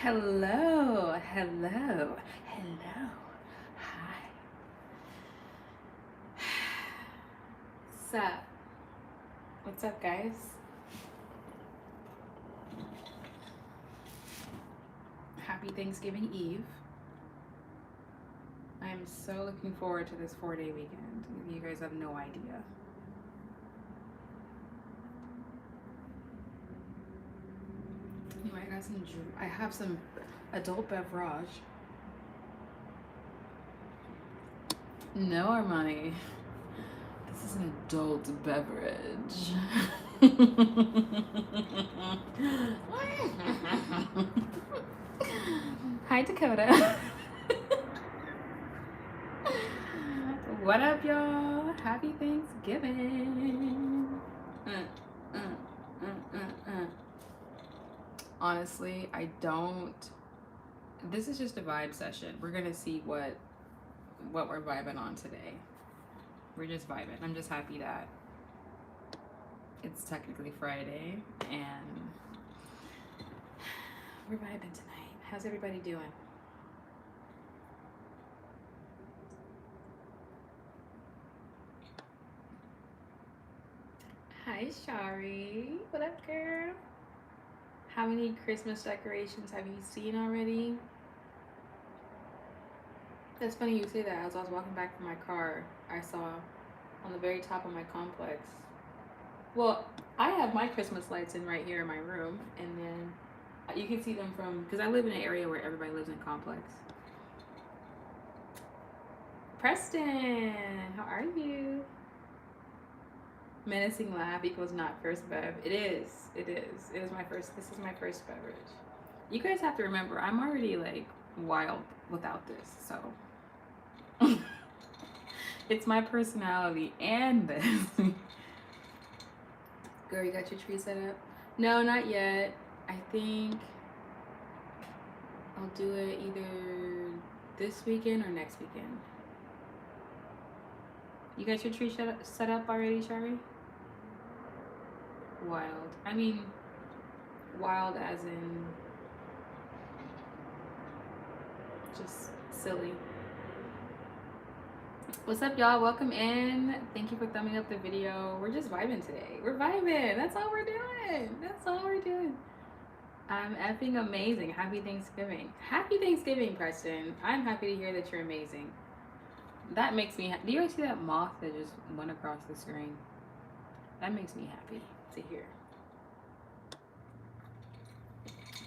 Hello, hello, hello. Hi. Sup? What's up, guys? Happy Thanksgiving Eve. I am so looking forward to this 4-day weekend. You guys have no idea. Anyway, I have some adult beverage. No, Armani. This is an adult beverage. Hi, Dakota. What up, y'all? Happy Thanksgiving. Uh, uh. Honestly, I don't. This is just a vibe session. We're gonna see what we're vibing on today. We're just vibing. I'm just happy that it's technically Friday and we're vibing tonight. How's everybody doing? Hi, Shari. What up, girl? How many Christmas decorations have you seen already? That's funny you say that. As I was walking back from my car, I saw on the very top of my complex. Well, I have my Christmas lights in right here in my room, and then you can see them from, because I live in an area where everybody lives in complex. Preston, how are you? Menacing laugh equals not first bev. It is. It is. It was my first. This is my first beverage. You guys have to remember, I'm already like wild without this, so it's my personality and this. Girl, you got your tree set up? No, not yet. I think I'll do it either this weekend or next weekend. You got your tree set up already, Shari? Wild. I mean, wild as in just silly. What's up, y'all? Welcome in. Thank you for thumbing up the video. We're just vibing today. We're vibing. That's all we're doing. That's all we're doing. I'm effing amazing. Happy Thanksgiving. Happy Thanksgiving, Preston. I'm happy to hear that you're amazing. That makes me do you guys see that moth that just went across the screen? That makes me happy to hear.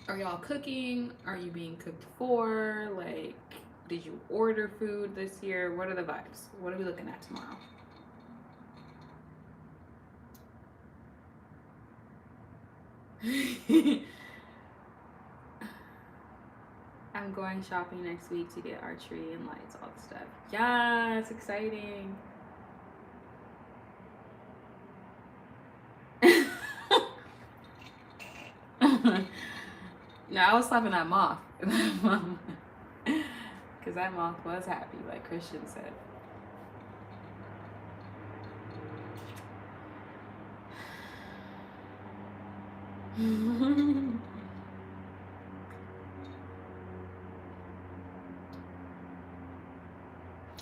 Are y'all cooking? Are you being cooked for? Like, did you order food this year? What are the vibes? What are we looking at tomorrow? I'm going shopping next week to get our tree and lights, all the stuff. Yeah, it's exciting. No, I was slapping that moth. Because that moth was happy, like Christian said.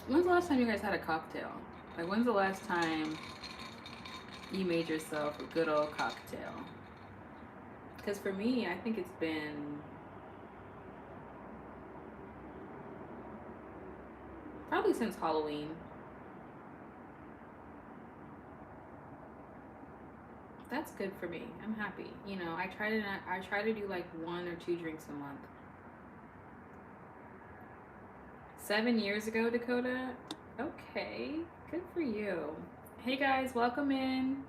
When's the last time you guys had a cocktail? Like, when's the last time you made yourself a good old cocktail? Because for me, I think it's been probably since Halloween. That's good for me. I'm happy. You know, I try to do like 1 or 2 drinks a month. 7 years ago, Dakota. Okay, good for you. Hey guys, welcome in.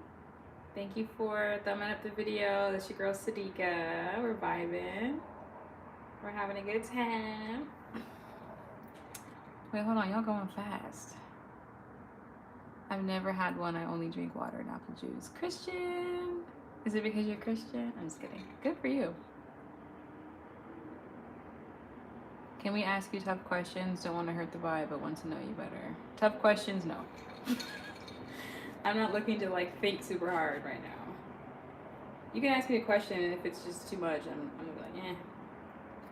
Thank you for thumbing up the video. That's your girl Sadiqa. We're vibing. We're having a good time. Wait, hold on. Y'all going fast. I've never had one. I only drink water and apple juice. Christian. Is it because you're Christian? I'm just kidding. Good for you. Can we ask you tough questions? Don't want to hurt the vibe, but want to know you better. Tough questions, no. I'm not looking to like think super hard right now. You can ask me a question, and if it's just too much, I'm gonna be like, eh.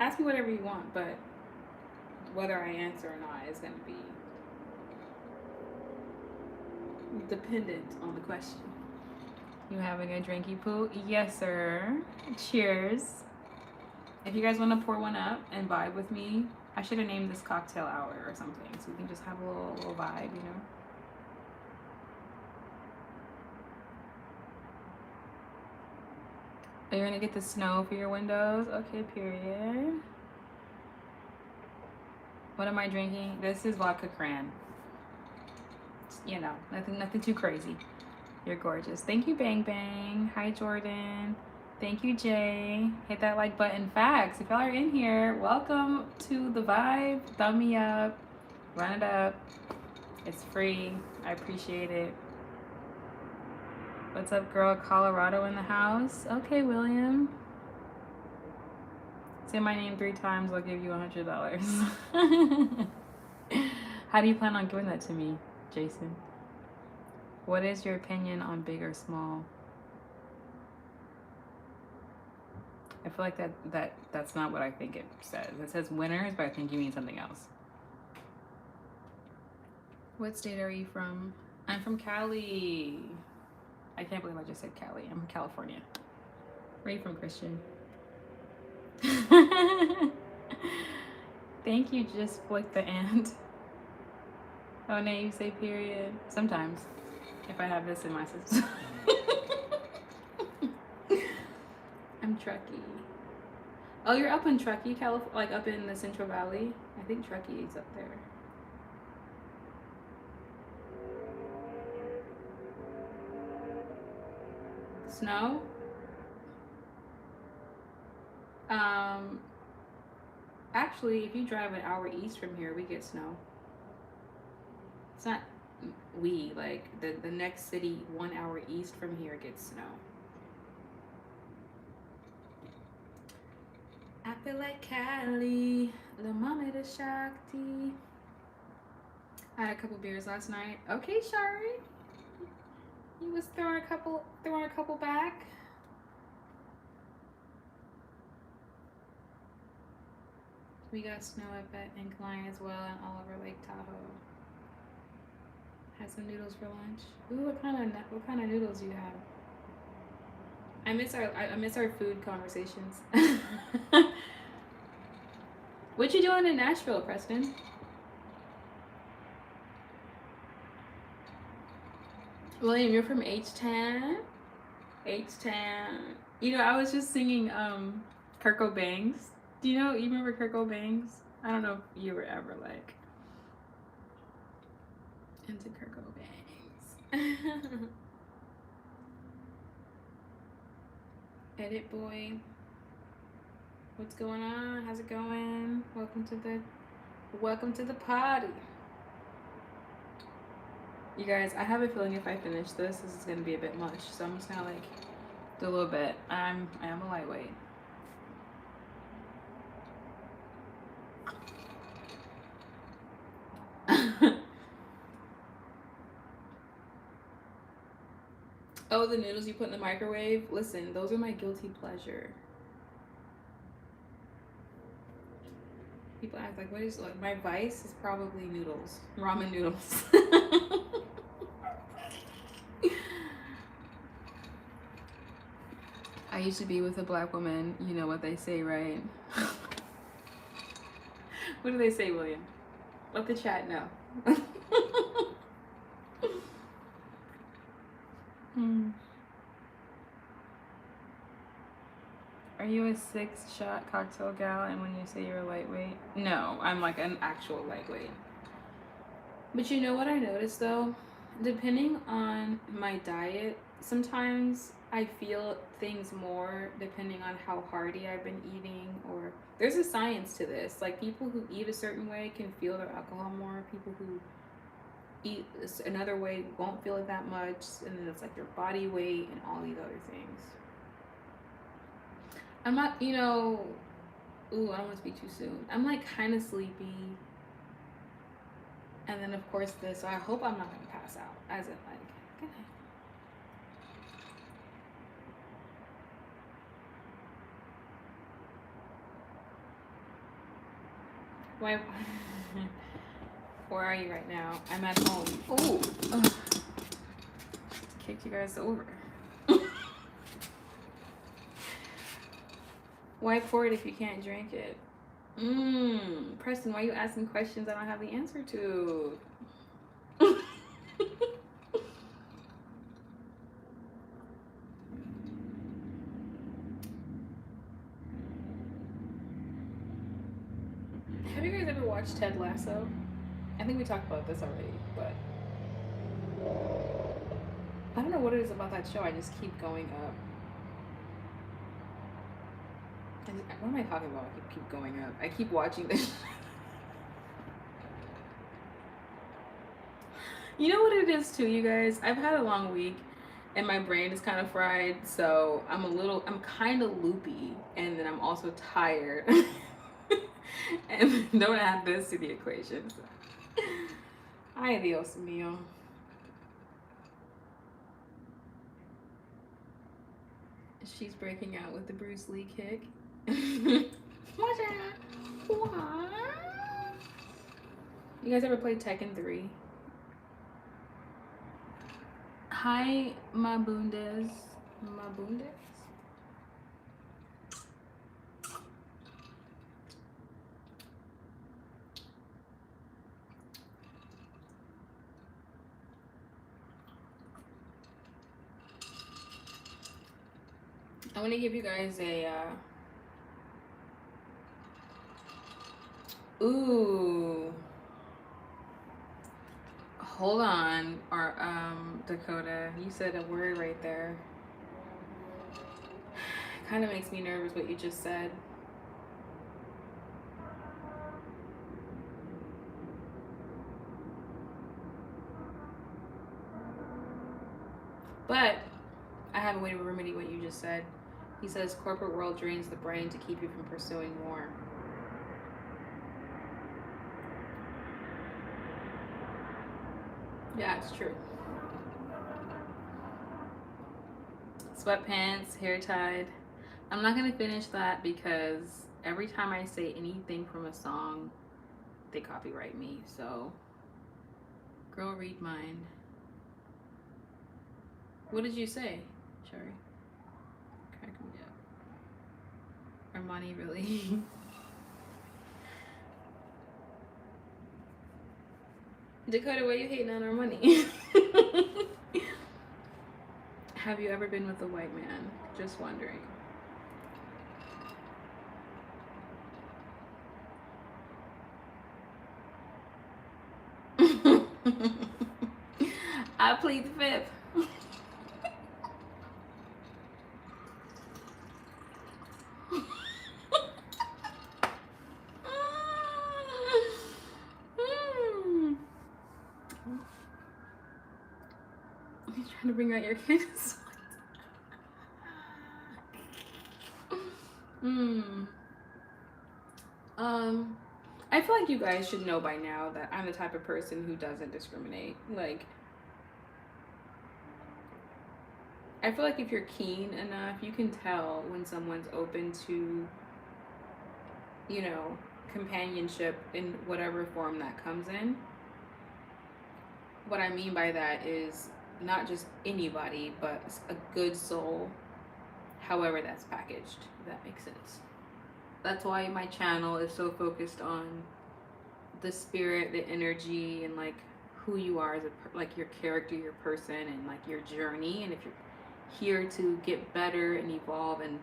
Ask me whatever you want, but whether I answer or not is going to be dependent on the question. You having a drinky poo? Yes, sir. Cheers. If you guys want to pour one up and vibe with me, I should have named this cocktail hour or something, so we can just have a little vibe, you know? Are you gonna get the snow for your windows? Okay, period. What am I drinking? This is vodka cran. You know, nothing too crazy. You're gorgeous. Thank you, Bang Bang. Hi, Jordan. Thank you, Jay. Hit that like button. Facts. If y'all are in here, welcome to the vibe. Thumb me up. Run it up. It's free. I appreciate it. What's up, girl? Colorado in the house. Okay, William. Say my name 3 times. I'll give you $100. How do you plan on giving that to me, Jason? What is your opinion on big or small? I feel like that's not what I think it says. It says winners, but I think you mean something else. What state are you from? I'm from Cali. I can't believe I just said Cali. I'm from California. Where are you from, Christian? Thank you, just flick the ant. Oh, no, you say period. Sometimes, if I have this in my system. I'm Truckee. Oh, you're up in Truckee, California, like up in the Central Valley? I think Truckee is up there. Snow? Actually, if you drive an hour east from here, we get snow. It's not we, like the next city 1 hour east from here gets snow. I feel like Cali, the mama de Shakti. I had a couple beers last night. Okay, Shari. You was throwing a couple back. We got snow up at Incline as well and all over Lake Tahoe. Had some noodles for lunch. Ooh, what kind of noodles do you have? I miss our food conversations. What you doing in Nashville, Preston? William, you're from H-Town? H-Town. You know, I was just singing Kirko Bangs. Do you remember Kirko Bangs? I don't know if you were ever like into Kirko Bangs. Edit boy. What's going on? How's it going? Welcome to the party. You guys, I have a feeling if I finish this is gonna be a bit much. So I'm just gonna like do a little bit. I am a lightweight. Oh, the noodles you put in the microwave? Listen, those are my guilty pleasure. People ask like, what is like my vice is probably noodles, ramen noodles. I used to be with a black woman. You know what they say, right? What do they say, William? Let the chat know. Are you a 6-shot cocktail gal? And when you say you're lightweight? No, I'm like an actual lightweight. But you know what I noticed though? Depending on my diet, sometimes I feel things more depending on how hearty I've been eating, or there's a science to this. Like people who eat a certain way can feel their alcohol more. People who eat another way won't feel it that much, and then it's like your body weight and all these other things. I'm not, ooh, I don't want to speak too soon. I'm like kind of sleepy. And then of course this, so I hope I'm not going to pass out. As in like, good night. Why? Where are you right now? I'm at home. Ooh. Ugh. Kicked you guys over. Why pour it if you can't drink it? Preston, why are you asking questions I don't have the answer to? Have you guys ever watched Ted Lasso? I think we talked about this already, but I don't know what it is about that show. I just keep going up. What am I talking about? I keep going up. I keep watching this. You know what it is too, you guys? I've had a long week and my brain is kind of fried, so I'm kind of loopy, and then I'm also tired. And don't add this to the equation. So. Ay, Dios mío. She's breaking out with the Bruce Lee kick. Watch out. What? You guys ever played Tekken 3? Hi, Mabundes. Mabundes? I'm gonna give you guys a ooh. Hold on, or Dakota, you said a word right there. Kind of makes me nervous what you just said. But I have a way to remedy what you just said. He says corporate world drains the brain to keep you from pursuing more. Yeah, it's true. Sweatpants, hair tied. I'm not gonna finish that because every time I say anything from a song, they copyright me. So, girl, read mine. What did you say, Sherry? Crack me up. Armani, really? Dakota, why are you hating on our money? Have you ever been with a white man? Just wondering. I plead the fifth. You're trying to bring out your kids. I feel like you guys should know by now that I'm the type of person who doesn't discriminate. Like, I feel like if you're keen enough, you can tell when someone's open to, you know, companionship in whatever form that comes in. What I mean by that is not just anybody, but a good soul, however that's packaged, if that makes sense. That's why my channel is so focused on the spirit, the energy, and like who you are as a like your character, your person, and like your journey. And if you're here to get better and evolve and,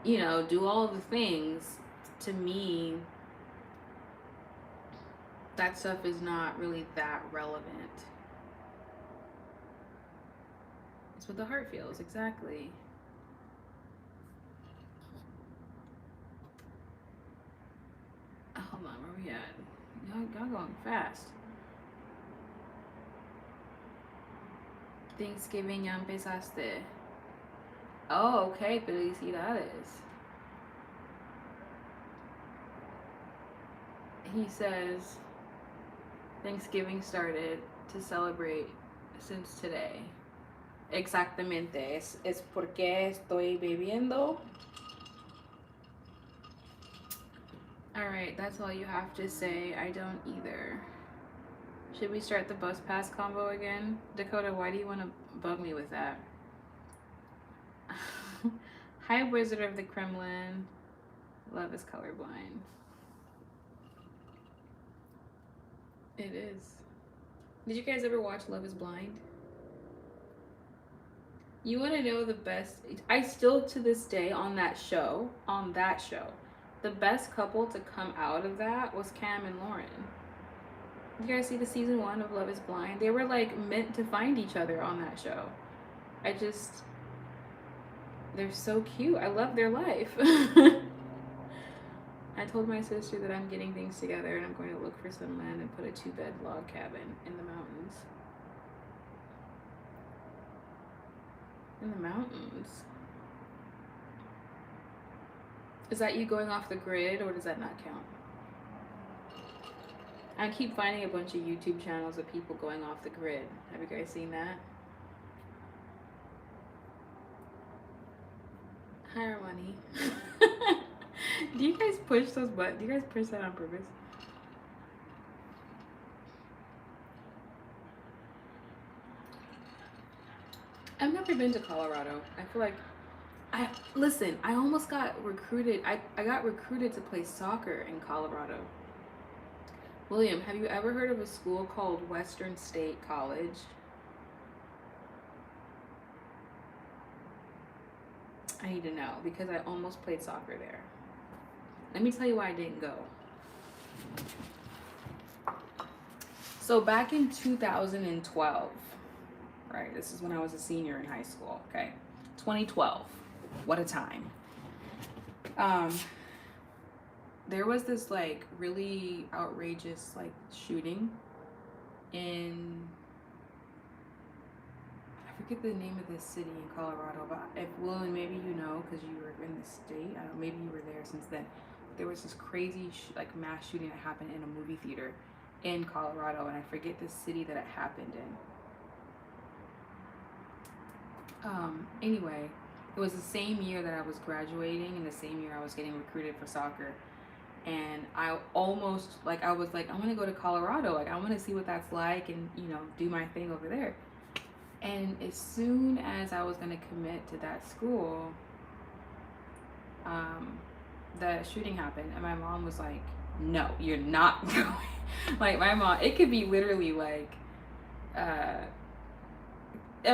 you know, do all of the things, to me that stuff is not really that relevant. It's what the heart feels, exactly. Hold on, where we at? Y'all going fast. Thanksgiving ya empezaste. Oh, okay, felicidades. He says Thanksgiving started to celebrate since today. Exactamente. Es porque estoy bebiendo. Alright, that's all you have to say. I don't either. Should we start the bus pass combo again? Dakota, why do you want to bug me with that? Hi, Wizard of the Kremlin. Love is colorblind. It is. Did you guys ever watch Love is Blind? You want to know the best? I still, to this day, on that show, the best couple to come out of that was Cam and Lauren. You guys see the season 1 of Love is Blind? They were like meant to find each other on that show. They're so cute. I love their life. I told my sister that I'm getting things together and I'm going to look for some land and put a 2-bed log cabin in the mountains. In the mountains. Is that you going off the grid, or does that not count? I keep finding a bunch of YouTube channels of people going off the grid. Have you guys seen that? Hi, Armani. Do you guys push those buttons? Do you guys push that on purpose? I've never been to Colorado. I feel like listen, I almost got recruited. I got recruited to play soccer in Colorado. William, have you ever heard of a school called Western State College? I need to know because I almost played soccer there. Let me tell you why I didn't go. So back in 2012, right? This is when I was a senior in high school, okay? 2012. What a time. There was this like really outrageous like shooting in, I forget the name of this city in Colorado, but if William, maybe you know because you were in the state, I don't know, maybe you were there since then. There was this crazy like mass shooting that happened in a movie theater in Colorado, and I forget the city that it happened in. Anyway, it was the same year that I was graduating and the same year I was getting recruited for soccer. And I almost, like, I was like, I want to go to Colorado. Like, I want to see what that's like and, you know, do my thing over there. And as soon as I was going to commit to that school, the shooting happened. And my mom was like, no, you're not going. Like, my mom, it could be literally like, I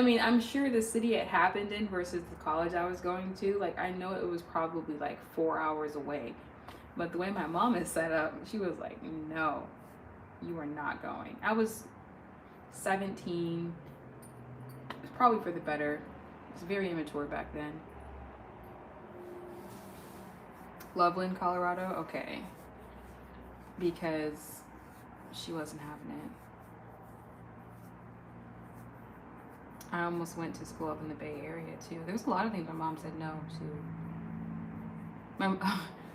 mean, I'm sure the city it happened in versus the college I was going to, like, I know it was probably like 4 hours away. But the way my mom is set up, she was like, no, you are not going. I was 17. It was probably for the better. I was very immature back then. Loveland, Colorado? Okay. Because she wasn't having it. I almost went to school up in the Bay Area too. There was a lot of things my mom said no to.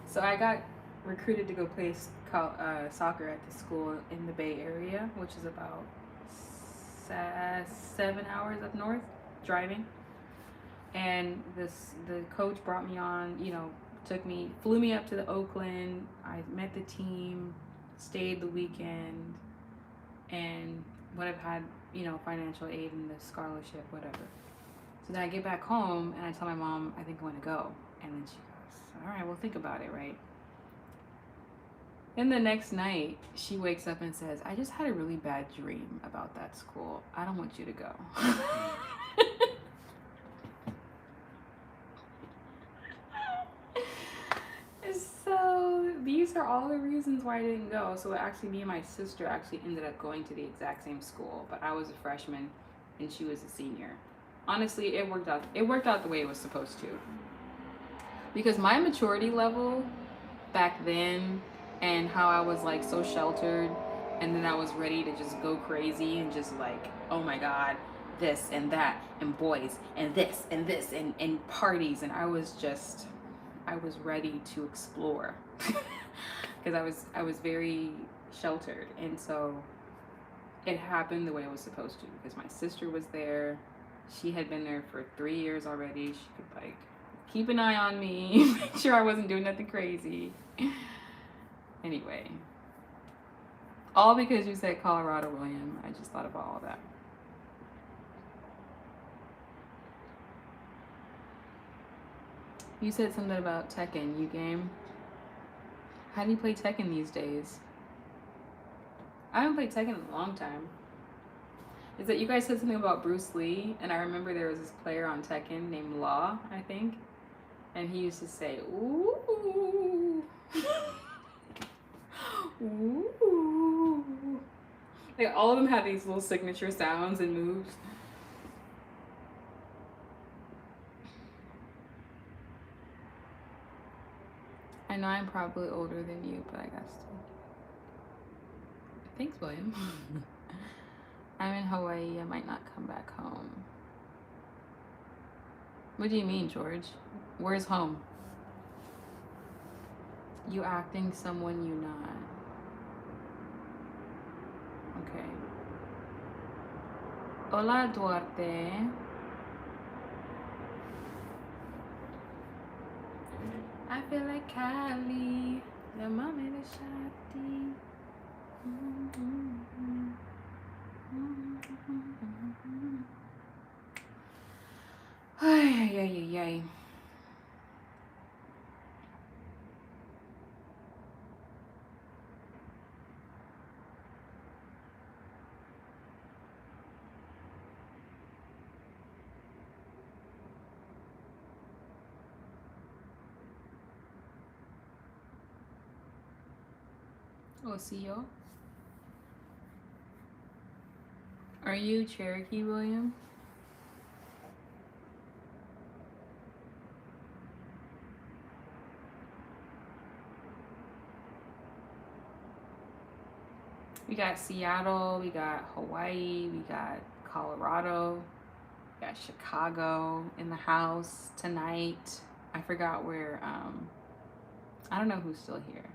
So I got recruited to go play soccer at the school in the Bay Area, which is about 7 hours up north driving. And the coach brought me on, you know, flew me up to the Oakland. I met the team, stayed the weekend, and would have had, you know, financial aid and the scholarship, whatever. So then I get back home and I tell my mom, I think I want to go. And then she goes, all right, well, think about it, right? Then the next night, she wakes up and says, I just had a really bad dream about that school. I don't want you to go. So these are all the reasons why I didn't go. So actually, me and my sister actually ended up going to the exact same school, but I was a freshman and she was a senior. Honestly, it worked out. It worked out the way it was supposed to. Because my maturity level back then and how I was like so sheltered, and then I was ready to just go crazy and just like, oh my God, this and that and boys and this and parties, and I was ready to explore because I was very sheltered, and so it happened the way it was supposed to because my sister was there. She had been there for 3 years already. She could like keep an eye on me, make sure I wasn't doing nothing crazy. Anyway. All because you said Colorado, William. I just thought about all that. You said something about Tekken. You game? How do you play Tekken these days? I haven't played Tekken in a long time. Is that you guys said something about Bruce Lee, and I remember there was this player on Tekken named Law, I think, and he used to say, ooh, ooh. Like all of them had these little signature sounds and moves. I know I'm probably older than you, but I guess. Thanks, William. I'm in Hawaii. I might not come back home. What do you mean, George? Where's home? You acting someone you not. Okay. Hola, Duarte. I feel like Cali. The mommy the shawty. Ay, ay, ay, ay. Osio. Are you Cherokee, William? We got Seattle, we got Hawaii, we got Colorado, we got Chicago in the house tonight. I forgot where, I don't know who's still here.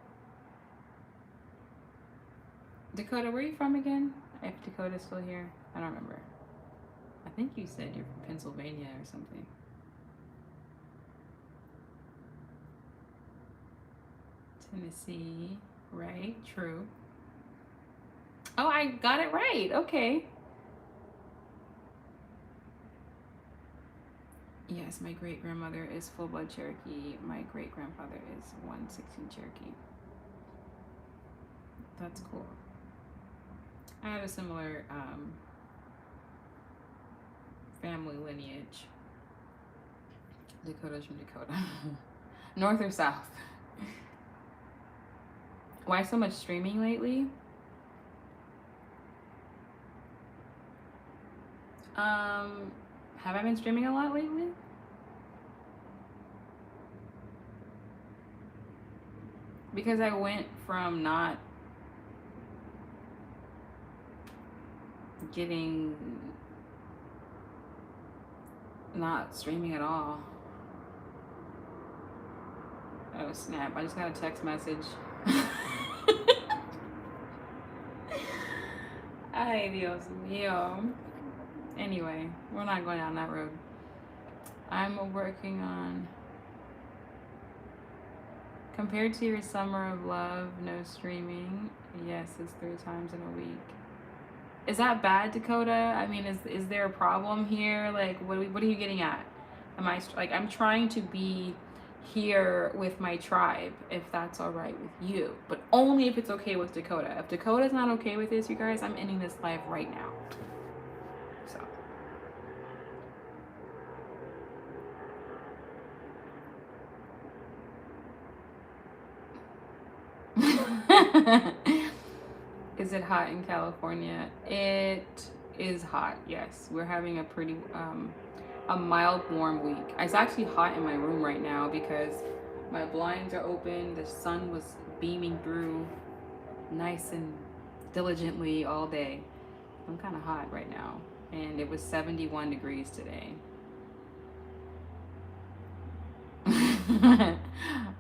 Dakota, where are you from again? If Dakota's still here, I don't remember. I think you said you're from Pennsylvania or something. Tennessee, right? True. Oh, I got it right. Okay. Yes, my great grandmother is full blood Cherokee. My great grandfather is 116 Cherokee. That's cool. I have a similar family lineage. Dakota's from Dakota. North or south? Why so much streaming lately? Have I been streaming a lot lately? Because I went from not streaming at all. Oh snap, I just got a text message. Ay, Dios mío. Anyway, we're not going down that road. I'm working on... Compared to your summer of love, no streaming. Yes, it's 3 times in a week. Is that bad, Dakota? I mean, is there a problem here? Like, what are you getting at? I'm trying to be here with my tribe, if that's all right with you, but only if it's okay with Dakota. If Dakota's not okay with this, you guys, I'm ending this live right now. So. Is it hot in California? It is hot, yes. We're having a pretty, a mild warm week. It's actually hot in my room right now because my blinds are open. The sun was beaming through nice and diligently all day. I'm kind of hot right now. And it was 71 degrees today.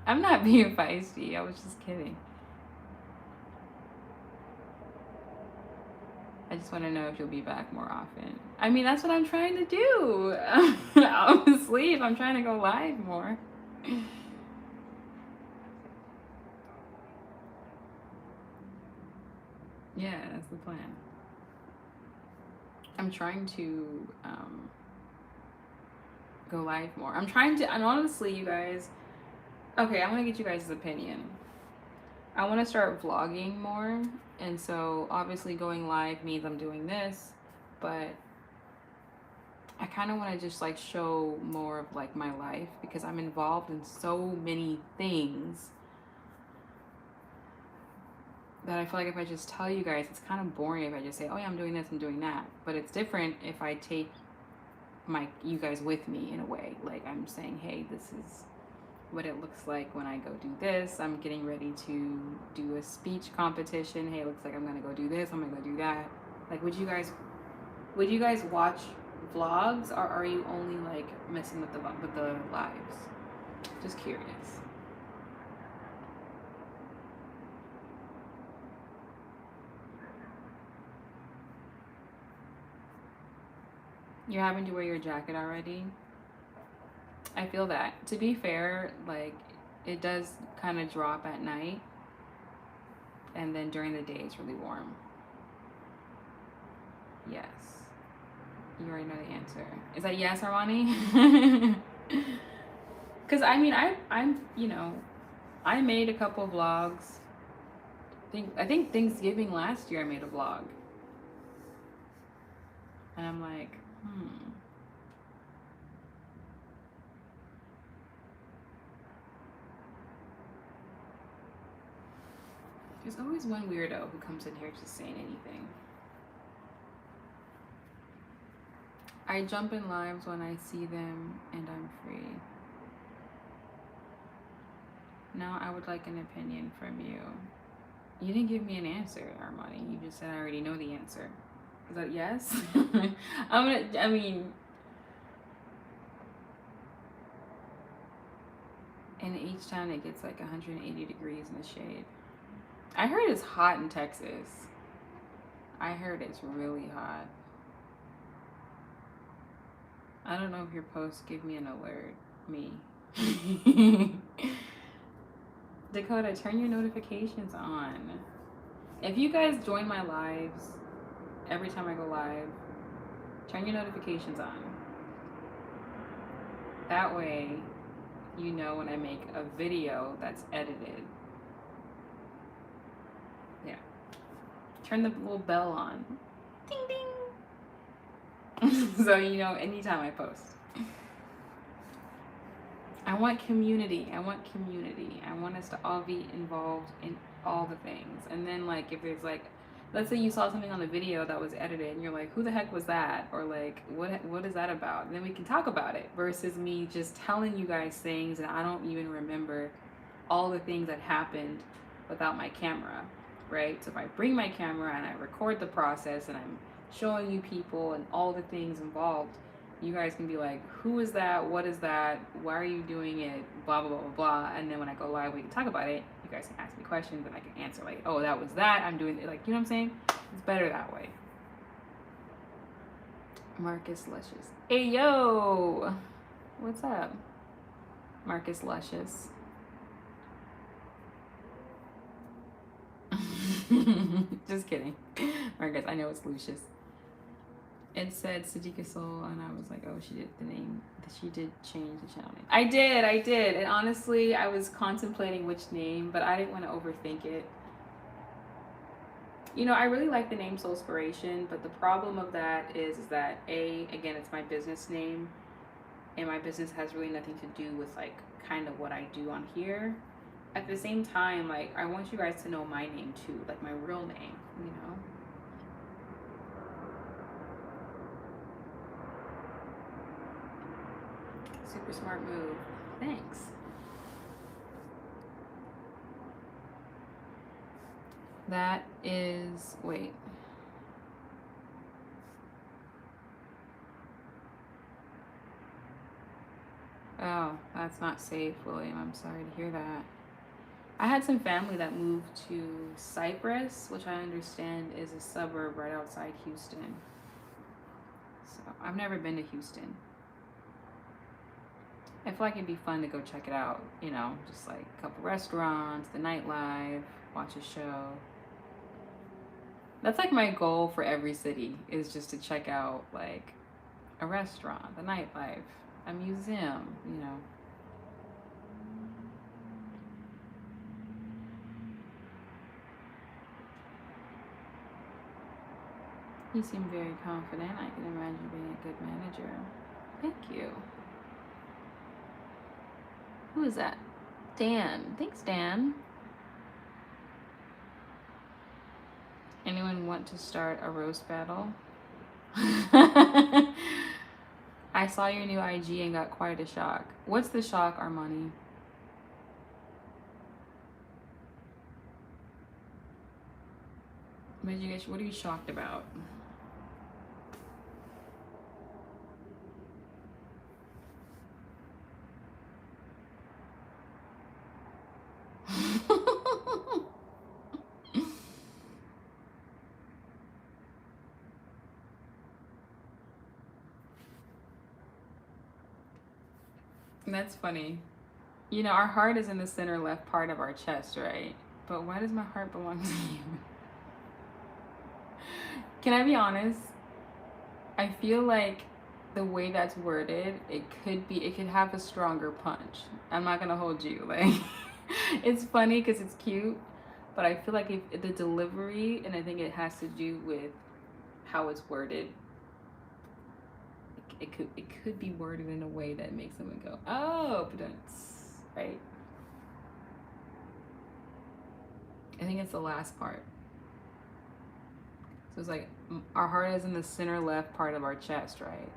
I'm not being feisty. I was just kidding. I just want to know if you'll be back more often. I mean, that's what I'm trying to do. Honestly, if I'm trying to go live more. Yeah, that's the plan. I'm trying to go live more. I'm trying to, and honestly, you guys, okay, I want to get you guys' opinion. I want to start vlogging more, and so obviously going live means I'm doing this, but I kind of want to just like show more of like my life because I'm involved in so many things that I feel like if I just tell you guys, it's kind of boring if I just say, oh yeah, I'm doing this, I'm doing that. But it's different if I take you guys with me in a way. Like I'm saying, hey, this is what it looks like when I go do this. I'm getting ready to do a speech competition. Hey, it looks like I'm gonna go do this, I'm gonna go do that. Like would you guys watch vlogs, or are you only like messing with the lives? Just curious. You're having to wear your jacket already? I feel that. To be fair, like it does kind of drop at night, and then during the day it's really warm. Yes. You already know the answer. Is that yes, Armani? Because I mean, I'm you know, I made a couple vlogs. I think Thanksgiving last year I made a vlog, and I'm like, There's always one weirdo who comes in here just saying anything. I jump in lives when I see them and I'm free. Now I would like an opinion from you. You didn't give me an answer, Armani. You just said I already know the answer. Is that yes? I mean, and each time it gets like 180 degrees in the shade. I heard it's hot in Texas. I heard it's really hot. I don't know if your posts give me an alert. Me. Dakota, turn your notifications on. If you guys join my lives every time I go live, turn your notifications on. That way, you know when I make a video that's edited. Yeah. Turn the little bell on. Ding ding. So you know anytime I post. I want community. I want community. I want us to all be involved in all the things. And then like if there's like, let's say you saw something on the video that was edited and you're like, who the heck was that? Or like, what is that about? And then we can talk about it versus me just telling you guys things and I don't even remember all the things that happened without my camera, right? So if I bring my camera and I record the process and I'm showing you people and all the things involved, you guys can be like, who is that? What is that? Why are you doing it? Blah, blah, blah, blah, blah. And then when I go live, we can talk about it. You guys can ask me questions and I can answer like, oh, that was that. I'm doing it. Like, you know what I'm saying? It's better that way. Marcus Luscious. Hey, yo. What's up? Marcus Luscious. Just kidding. Marcus, I know it's Lucius. It said Sadiqa Soul, and I was like, oh, she did the name. She did change the channel name. I did. And honestly, I was contemplating which name, but I didn't want to overthink it. You know, I really like the name Soulspiration, but the problem of that is that again, it's my business name, and my business has really nothing to do with like kind of what I do on here. At the same time, like I want you guys to know my name too, like my real name, you know. Super smart move. Thanks. That is, wait. Oh, that's not safe, William. I'm sorry to hear that. I had some family that moved to Cypress, which I understand is a suburb right outside Houston. So I've never been to Houston. I feel like it'd be fun to go check it out, you know, just like a couple restaurants, the nightlife, watch a show. That's like my goal for every city is just to check out like a restaurant, the nightlife, a museum, you know. You seem very confident. I can imagine being a good manager. Thank you. Who is that? Dan. Thanks, Dan. Anyone want to start a roast battle? I saw your new IG and got quite a shock. What's the shock, Armani? What are you shocked about? That's funny. You know, our heart is in the center left part of our chest, right? But why does my heart belong to you? Can I be honest? I feel like the way that's worded, it could have a stronger punch. I'm not gonna hold you. Like, it's funny because it's cute, but I feel like if the delivery, and I think it has to do with how it's worded, it could be worded in a way that makes someone go, oh, but that's right. I think it's the last part. So it's like our heart is in the center left part of our chest, right?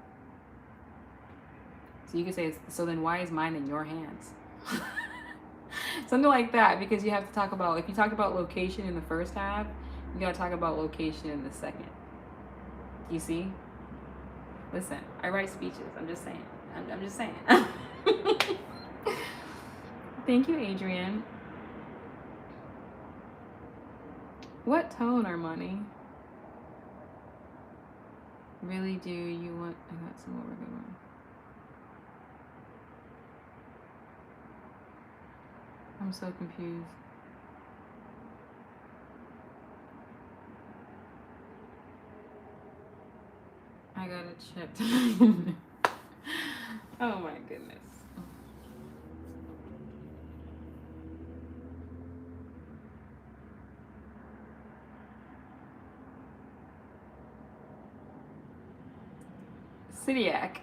So you could say, so then why is mine in your hands? Something like that, because you have to talk about, if you talk about location in the first half, you gotta talk about location in the second. You see? Listen, I write speeches. I'm just saying. I'm just saying. Thank you, Adrian. What tone, Armani? Really do you want... I got some more good one. I'm so confused. I got a chip. Oh my goodness. Citiac.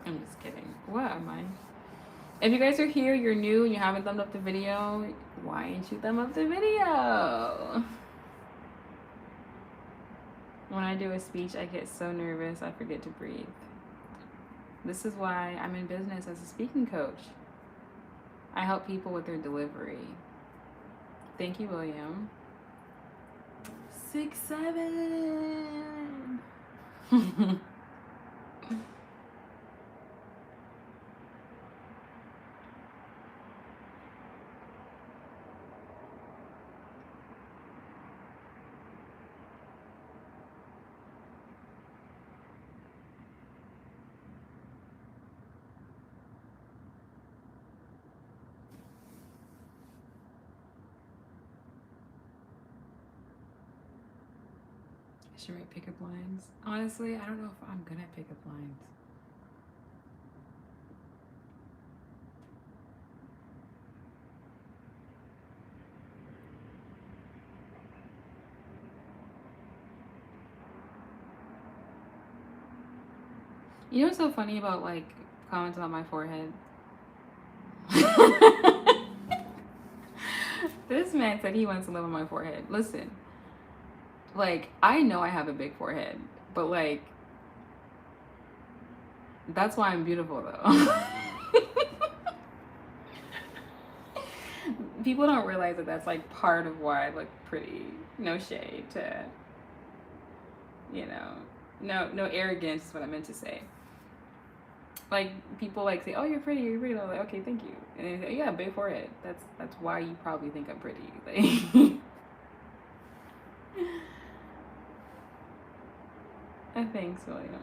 I'm just kidding. What am I? If you guys are here, you're new, and you haven't thumbed up the video, why ain't you thumb up the video? When I do a speech, I get so nervous, I forget to breathe. This is why I'm in business as a speaking coach. I help people with their delivery. Thank you, William. 6'7". I should write pickup lines. Honestly, I don't know if I'm good at pickup lines. You know what's so funny about like comments about my forehead? This man said he wants to live on my forehead. Listen, like, I know I have a big forehead, but like, that's why I'm beautiful though. People don't realize that that's like part of why I look pretty. No shade to, you know, no arrogance is what I meant to say. Like, people like say, oh, you're pretty, you're pretty. I'm like, okay, thank you. And they say, yeah, big forehead. That's why you probably think I'm pretty. Like, thanks, William.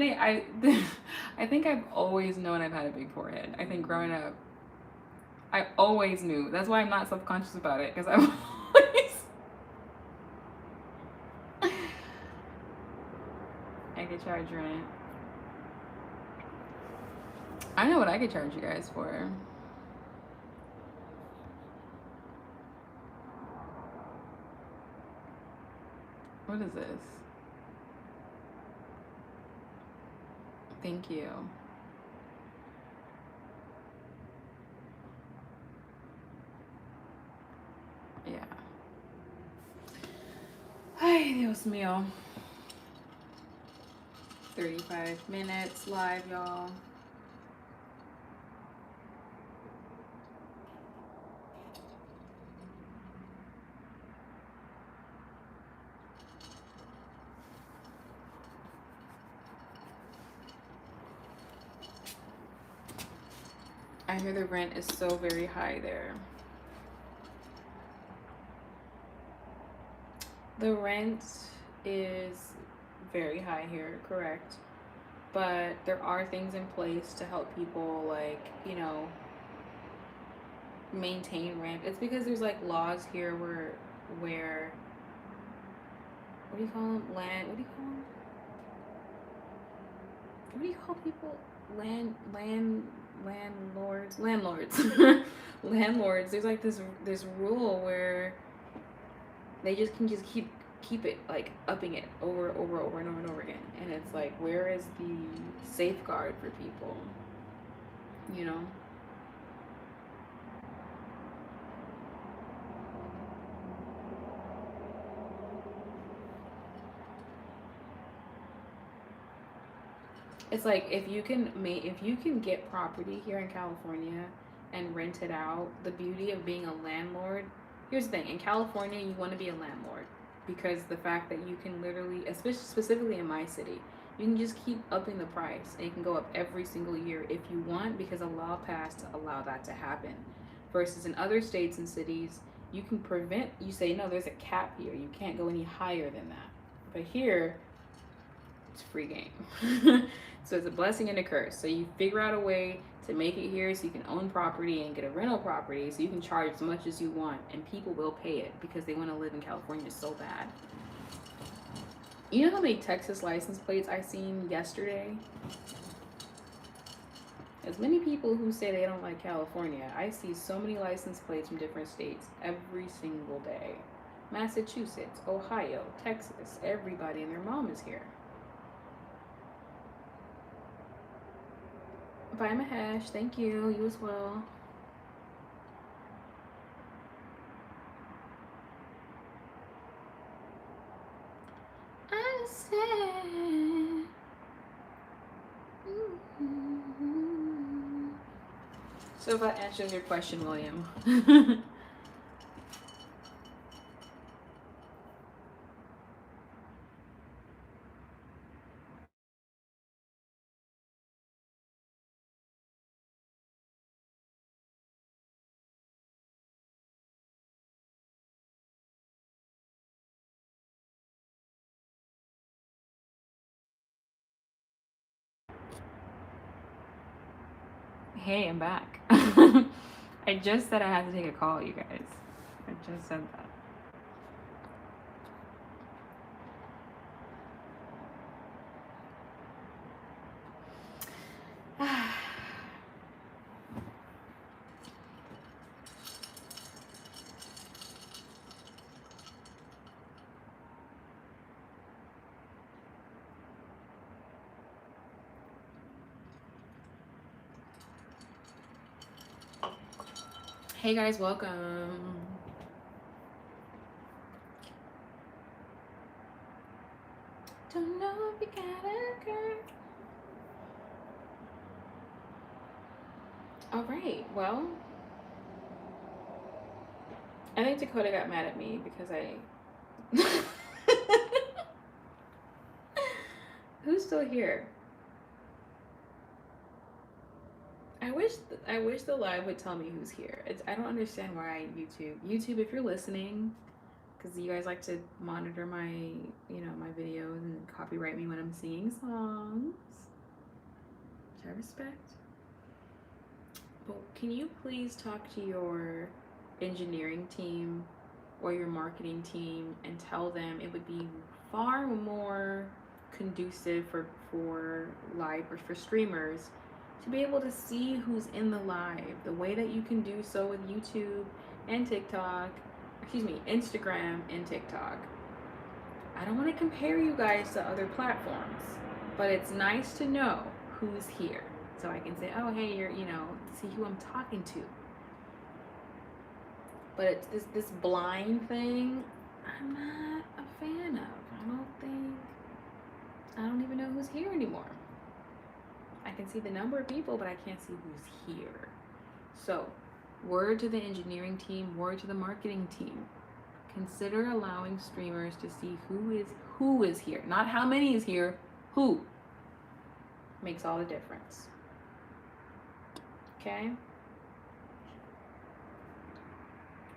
I think I've always known I've had a big forehead. I think growing up, I always knew. That's why I'm not self-conscious about it, because I've always. I could charge rent. I know what I could charge you guys for. What is this? Thank you. Yeah. Ay, Dios mío. 35 minutes live, y'all. I hear the rent is so very high there. The rent is very high here, correct. But there are things in place to help people, like, you know, maintain rent. It's because there's like laws here where what do you call them? Land, what do you call them? What do you call people? Landlords. Landlords. There's like this rule where they just can just keep it like upping it over and over and over again, and it's like, where is the safeguard for people, you know? It's like, if you can get property here in California and rent it out, the beauty of being a landlord. Here's the thing: in California, you want to be a landlord because the fact that you can literally, especially specifically in my city, you can just keep upping the price, and it can go up every single year if you want, because a law passed to allow that to happen. Versus in other states and cities, you can prevent. You say, no, there's a cap here. You can't go any higher than that. But here, it's free game. So it's a blessing and a curse. So you figure out a way to make it here so you can own property and get a rental property so you can charge as much as you want, and people will pay it because they want to live in California so bad. You know how many Texas license plates I seen yesterday? As many people who say they don't like California, I see so many license plates from different states every single day. Massachusetts, Ohio, Texas, everybody and their mom is here. Bye, Mahesh. Thank you. You as well. I said. So if that answers your question, William. Hey, I'm back. I just said I had to take a call, you guys. I just said that. Hey guys, welcome. Don't know if you got a girl. All right, well, I think Dakota got mad at me because I. Who's still here? I wish the live would tell me who's here. I don't understand why YouTube, if you're listening, because you guys like to monitor my, my videos and copyright me when I'm singing songs. which I respect. But can you please talk to your engineering team or your marketing team and tell them it would be far more conducive for live or for streamers to be able to see who's in the live, the way that you can do so with YouTube and TikTok, Instagram and TikTok. I don't want to compare you guys to other platforms, but it's nice to know who's here. So I can say, oh, hey, you're, see who I'm talking to. But it's this blind thing, I'm not a fan of. I don't even know who's here anymore. I can see the number of people, but I can't see who's here. So, word to the engineering team, word to the marketing team. Consider allowing streamers to see who is here. Not how many is here, who. Makes all the difference. Okay?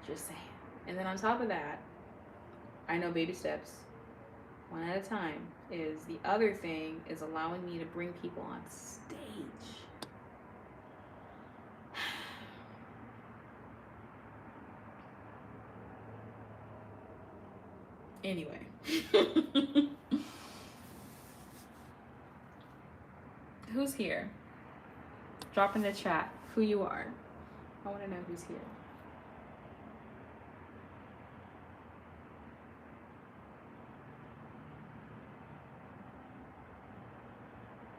Just saying. And then on top of that, I know baby steps, one at a time, is the other thing is allowing me to bring people on stage. Anyway. Who's here? Drop in the chat who you are. I want to know who's here.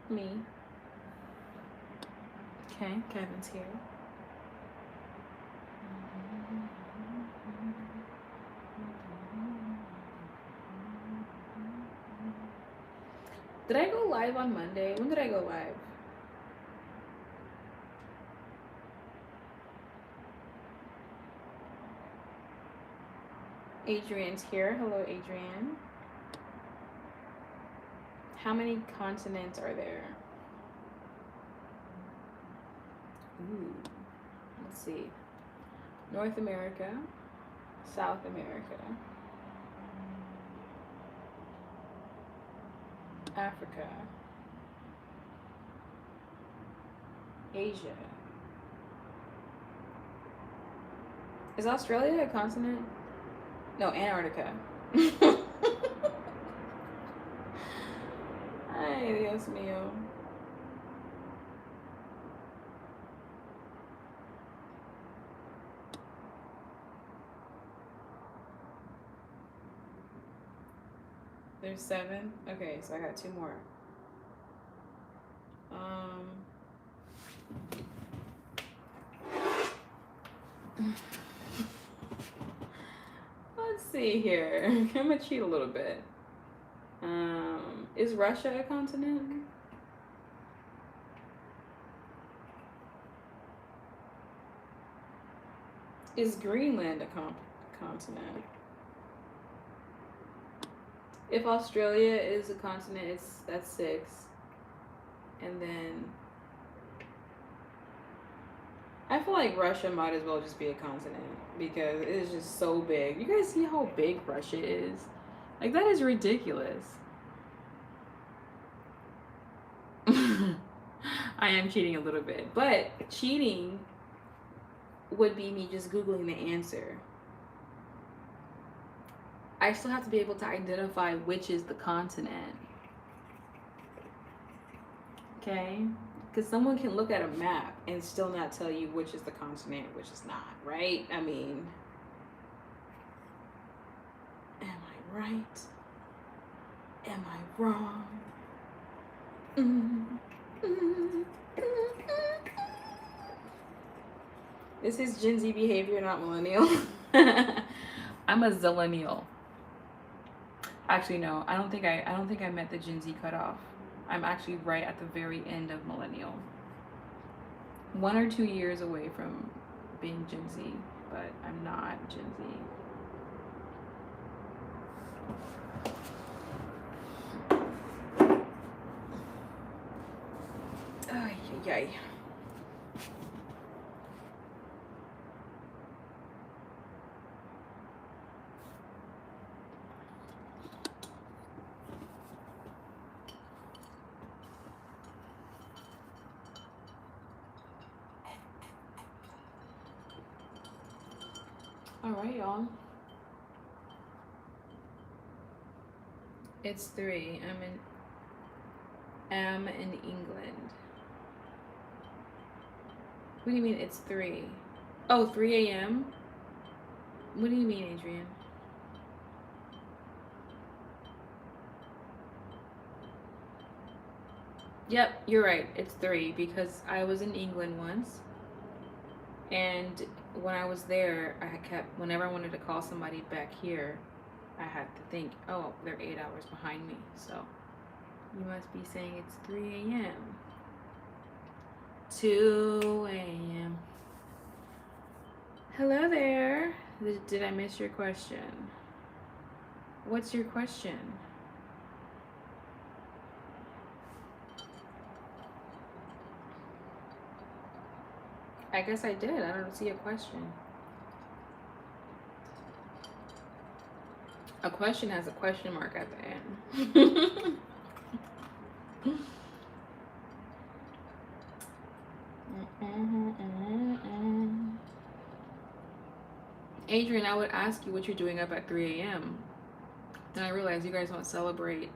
Me. Okay, Kevin's here. Did I go live on Monday? When did I go live? Adrian's here. Hello, Adrian. How many continents are there? Ooh, let's see. North America, South America, Africa, Asia. Is Australia a continent? No, Antarctica. Ay, Dios mío. There's 7? Okay, so I got 2 more. Let's see here. I'm gonna cheat a little bit. Is Russia a continent? Is Greenland a continent? If Australia is a continent, that's 6. And then I feel like Russia might as well just be a continent because it is just so big. You guys see how big Russia is? Like, that is ridiculous. I am cheating a little bit, but cheating would be me just Googling the answer. I still have to be able to identify which is the continent. Okay? Because someone can look at a map and still not tell you which is the continent, which is not, right? I mean, am I right? Am I wrong? This is Gen Z behavior, not millennial. I'm a zillennial. Actually, no, I don't think I met the Gen Z cutoff. I'm actually right at the very end of millennial. 1 or 2 years away from being Gen Z, but I'm not Gen Z. Ay, ay, ay. All right, y'all. It's 3. I'm in England. What do you mean it's 3? Oh, 3 a.m.? What do you mean, Adrian? Yep, you're right. It's 3 because I was in England once. And when I was there, whenever I wanted to call somebody back here, I had to think, oh, they're 8 hours behind me. So you must be saying it's 3 a.m. 2 a.m. Hello there. Did I miss your question? What's your question? I guess I did. I don't see a question. A question has a question mark at the end. Adrian, I would ask you what you're doing up at 3 a.m. And I realize you guys don't celebrate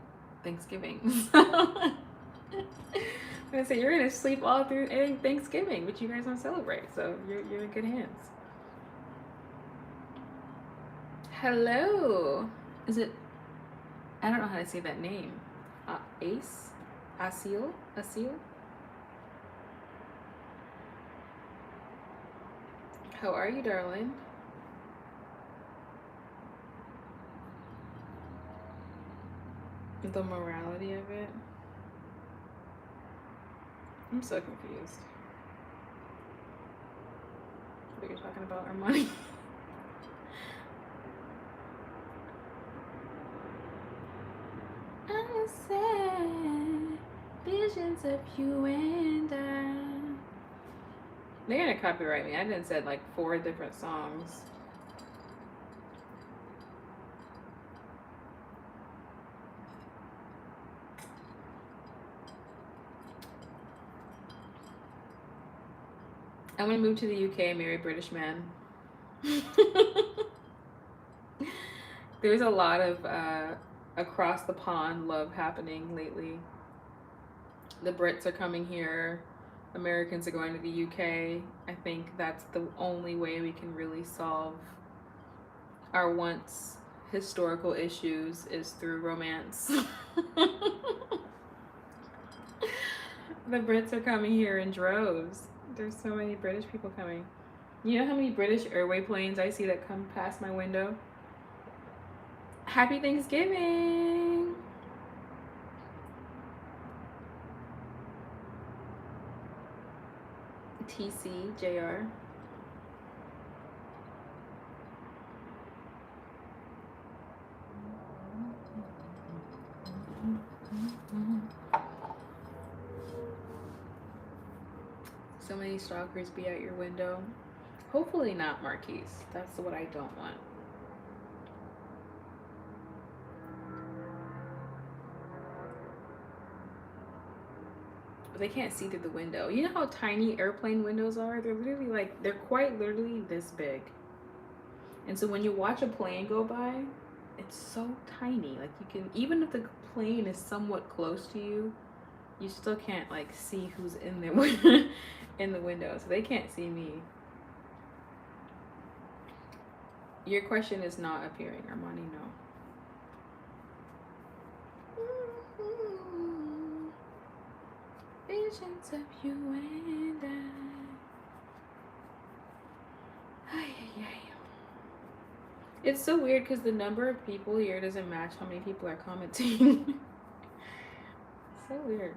Thanksgiving. I'm gonna say you're gonna sleep all through Thanksgiving, but you guys don't celebrate, so you're in good hands. Hello. Is it? I don't know how to say that name. Ace, Asil. How are you, darling? The morality of it. I'm so confused. What you're talking about, our money? I said visions of you and I. They're gonna copyright me. I didn't said like 4 different songs. I'm gonna move to the UK, marry a British man. There's a lot of across the pond love happening lately. The Brits are coming here. Americans are going to the UK. I think that's the only way we can really solve our once historical issues is through romance. The Brits are coming here in droves. There's so many British people coming. You know how many British airway planes I see that come past my window? Happy Thanksgiving! TC, JR. So many stalkers be at your window. Hopefully not, Marquise. That's what I don't want. They can't see through the window. You know how tiny airplane windows are? They're literally like, they're quite literally this big. And so when you watch a plane go by, it's so tiny. Like you can, even if the plane is somewhat close to you, you still can't like see who's in there in the window. So they can't see me. Your question is not appearing, Armani, no. Visions of you and I. Ay, ay, ay. It's so weird because the number of people here doesn't match how many people are commenting. So weird.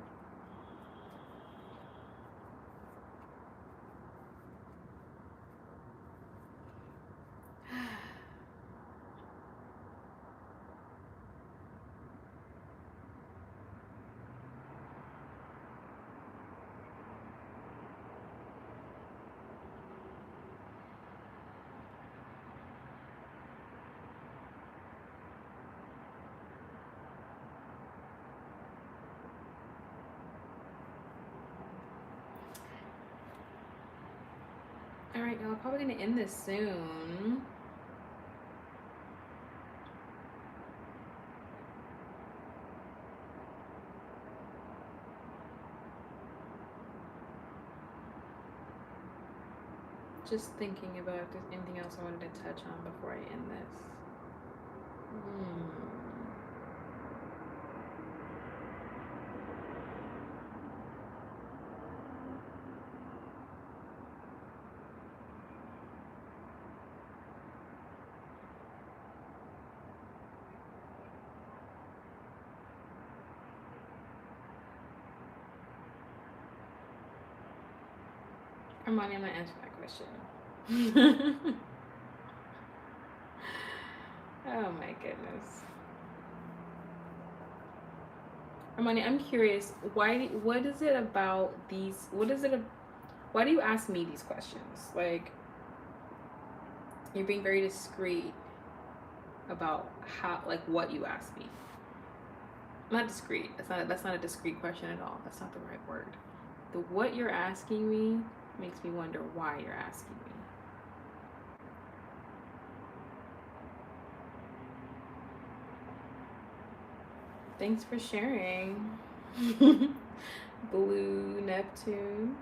Alright, y'all, probably gonna end this soon. Just thinking about if there's anything else I wanted to touch on before I end this. Armani, I'm not answering that question. Oh my goodness. Armani, I'm curious. What is it about these? Why do you ask me these questions? Like, you're being very discreet about what you ask me. Not discreet. That's not a discreet question at all. That's not the right word. The what you're asking me makes me wonder why you're asking me. Thanks for sharing. Blue Neptune.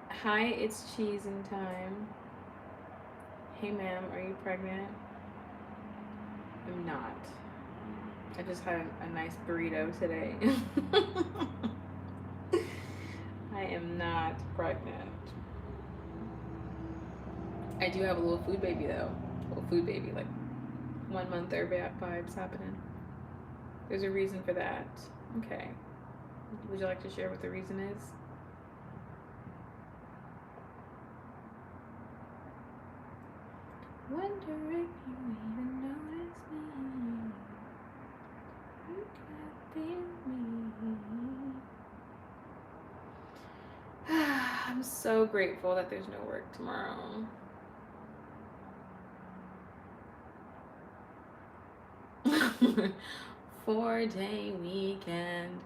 Hi, it's cheesing time. Hey ma'am, are you pregnant? I'm not. I just had a nice burrito today. I am not pregnant. I do have a little food baby though. A little food baby, like 1 month vibes happening. There's a reason for that. Okay. Would you like to share what the reason is? Wonder if you even notice me. You could be me. I'm so grateful that there's no work tomorrow. Four-day weekend.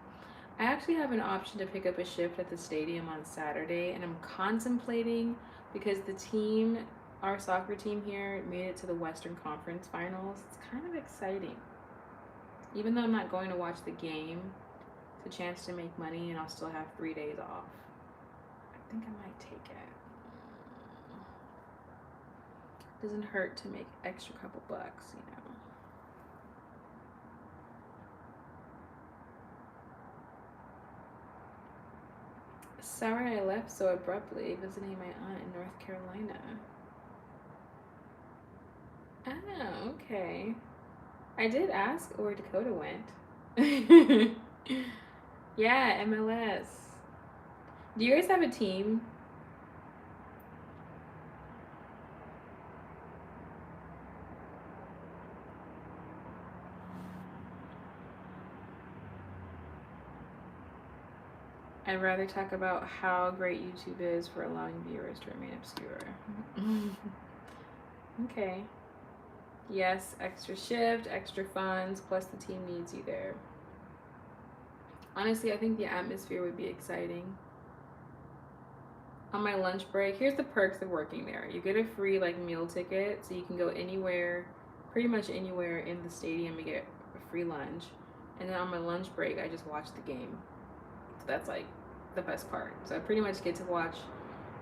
I actually have an option to pick up a shift at the stadium on Saturday, and I'm contemplating because the team, our soccer team here, made it to the Western Conference Finals. It's kind of exciting. Even though I'm not going to watch the game, it's a chance to make money, and I'll still have 3 days off. I think I might take it. Doesn't hurt to make extra couple bucks, you know. Sorry I left so abruptly, visiting my aunt in North Carolina. Oh, okay. I did ask where Dakota went. Yeah, MLS. Do you guys have a team? I'd rather talk about how great YouTube is for allowing viewers to remain obscure. Okay. Yes, extra shift, extra funds, plus the team needs you there. Honestly, I think the atmosphere would be exciting. On my lunch break, here's the perks of working there. You get a free meal ticket, so you can go anywhere, pretty much anywhere in the stadium and get a free lunch. And then on my lunch break, I just watch the game. So that's the best part. So I pretty much get to watch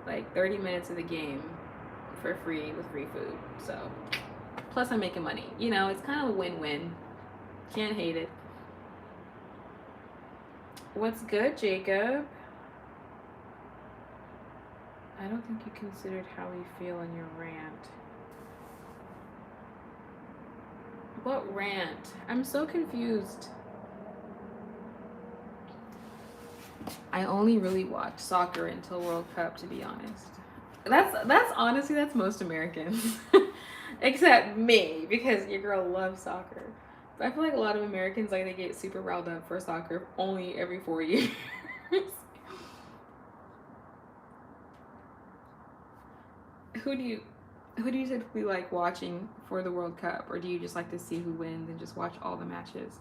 30 minutes of the game for free with free food. So plus I'm making money. You know, it's kind of a win-win. Can't hate it. What's good, Jacob? I don't think you considered how we feel in your rant. What rant? I'm so confused. I only really watch soccer until World Cup, to be honest. That's honestly, that's most Americans. Except me, because your girl loves soccer. But I feel like a lot of Americans, they get super riled up for soccer only every 4 years. Who do you typically like watching for the World Cup, or do you just like to see who wins and just watch all the matches?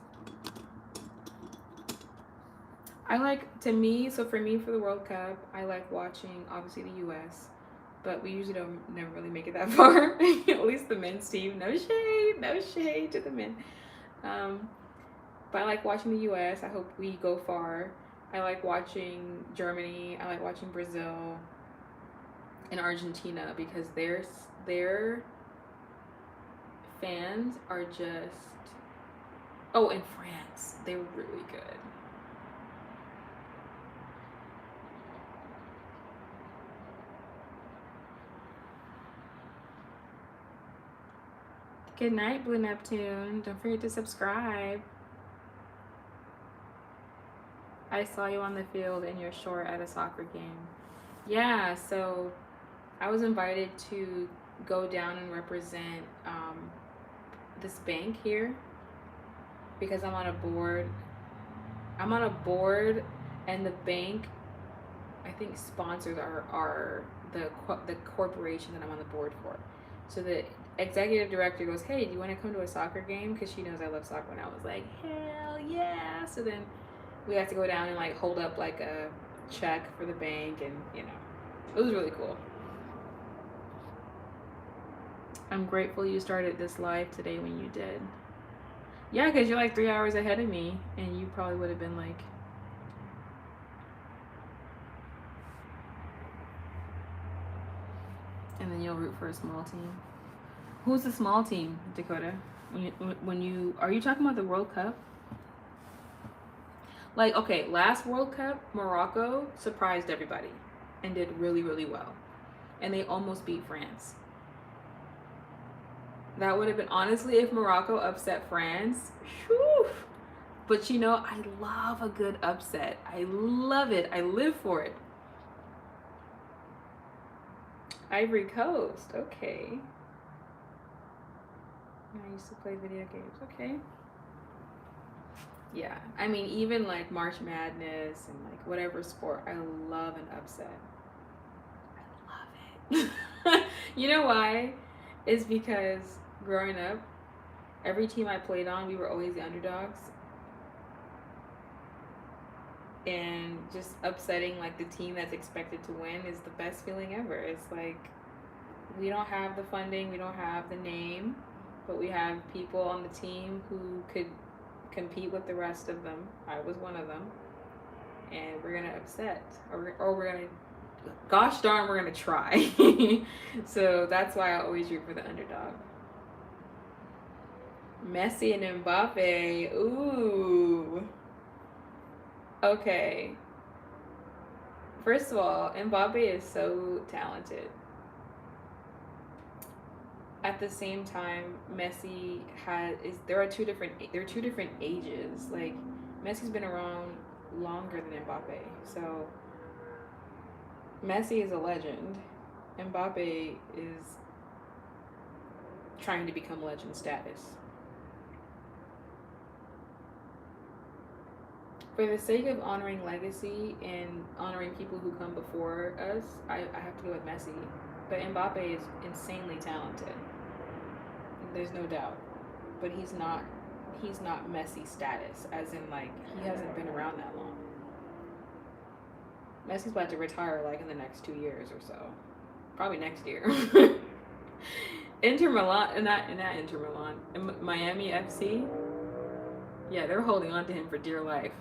So for me, for the World Cup, I like watching obviously the U.S., but we usually never really make it that far. At least the men's team. No shade to the men. But I like watching the U.S. I hope we go far. I like watching Germany. I like watching Brazil. in Argentina because their fans are just, oh, in France they were really good. Good night, Blue Neptune. Don't forget to subscribe. I saw you on the field in your short at a soccer game. Yeah, so I was invited to go down and represent this bank here because I'm on a board. I'm on a board, and the bank, I think, sponsors are the corporation that I'm on the board for. So the executive director goes, "Hey, do you want to come to a soccer game?" Because she knows I love soccer, and I was like, "Hell yeah!" So then we had to go down and like hold up like a check for the bank, and it was really cool. I'm grateful you started this live today when you did. Yeah, because you're like 3 hours ahead of me, and you probably would have been like, and then you'll root for a small team. Who's the small team, Dakota? When you are you talking about the World Cup? Like, okay, last World Cup, Morocco surprised everybody and did really, really well. And they almost beat France. That would have been, honestly, if Morocco upset France, whew. But I love a good upset. I love it. I live for it. Ivory Coast, okay. I used to play video games, okay. Yeah, I mean, even like March Madness and like whatever sport, I love an upset. I love it. You know why? It's because growing up, every team I played on, we were always the underdogs. And just upsetting like the team that's expected to win is the best feeling ever. It's like we don't have the funding, we don't have the name, but we have people on the team who could compete with the rest of them. I was one of them. And we're gonna upset, or we're gonna, gosh darn, we're gonna try. So that's why I always root for the underdog. Messi and Mbappe. Ooh. Okay. First of all, Mbappe is so talented. At the same time, Messi there are two different ages. Like, Messi's been around longer than Mbappe. So Messi is a legend. Mbappe is trying to become legend status. For the sake of honoring legacy and honoring people who come before us, I have to go with Messi. But Mbappe is insanely talented. There's no doubt. But he's not Messi status, as in like he hasn't been around that long. Messi's about to retire like in the next 2 years or so. Probably next year. Inter Milan, not Inter Milan, Miami FC. Yeah, they're holding on to him for dear life.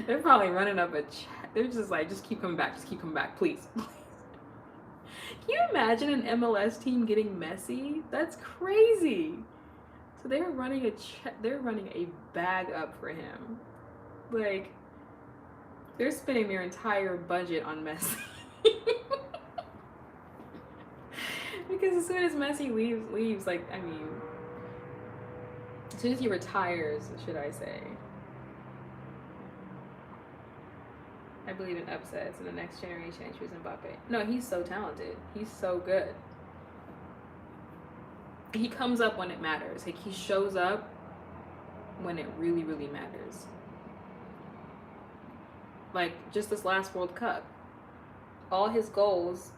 They're probably running up a check. They're just like, just keep coming back, please. Can you imagine an MLS team getting Messi? That's crazy. So they're running a bag up for him. Like, they're spending their entire budget on Messi. Because as soon as Messi leaves, like, I mean, as soon as he retires, should I say, I believe in upsets, and the next generation I choose Mbappe. No, he's so talented. He's so good. He comes up when it matters. Like, he shows up when it really, really matters. Like, just this last World Cup, all his goals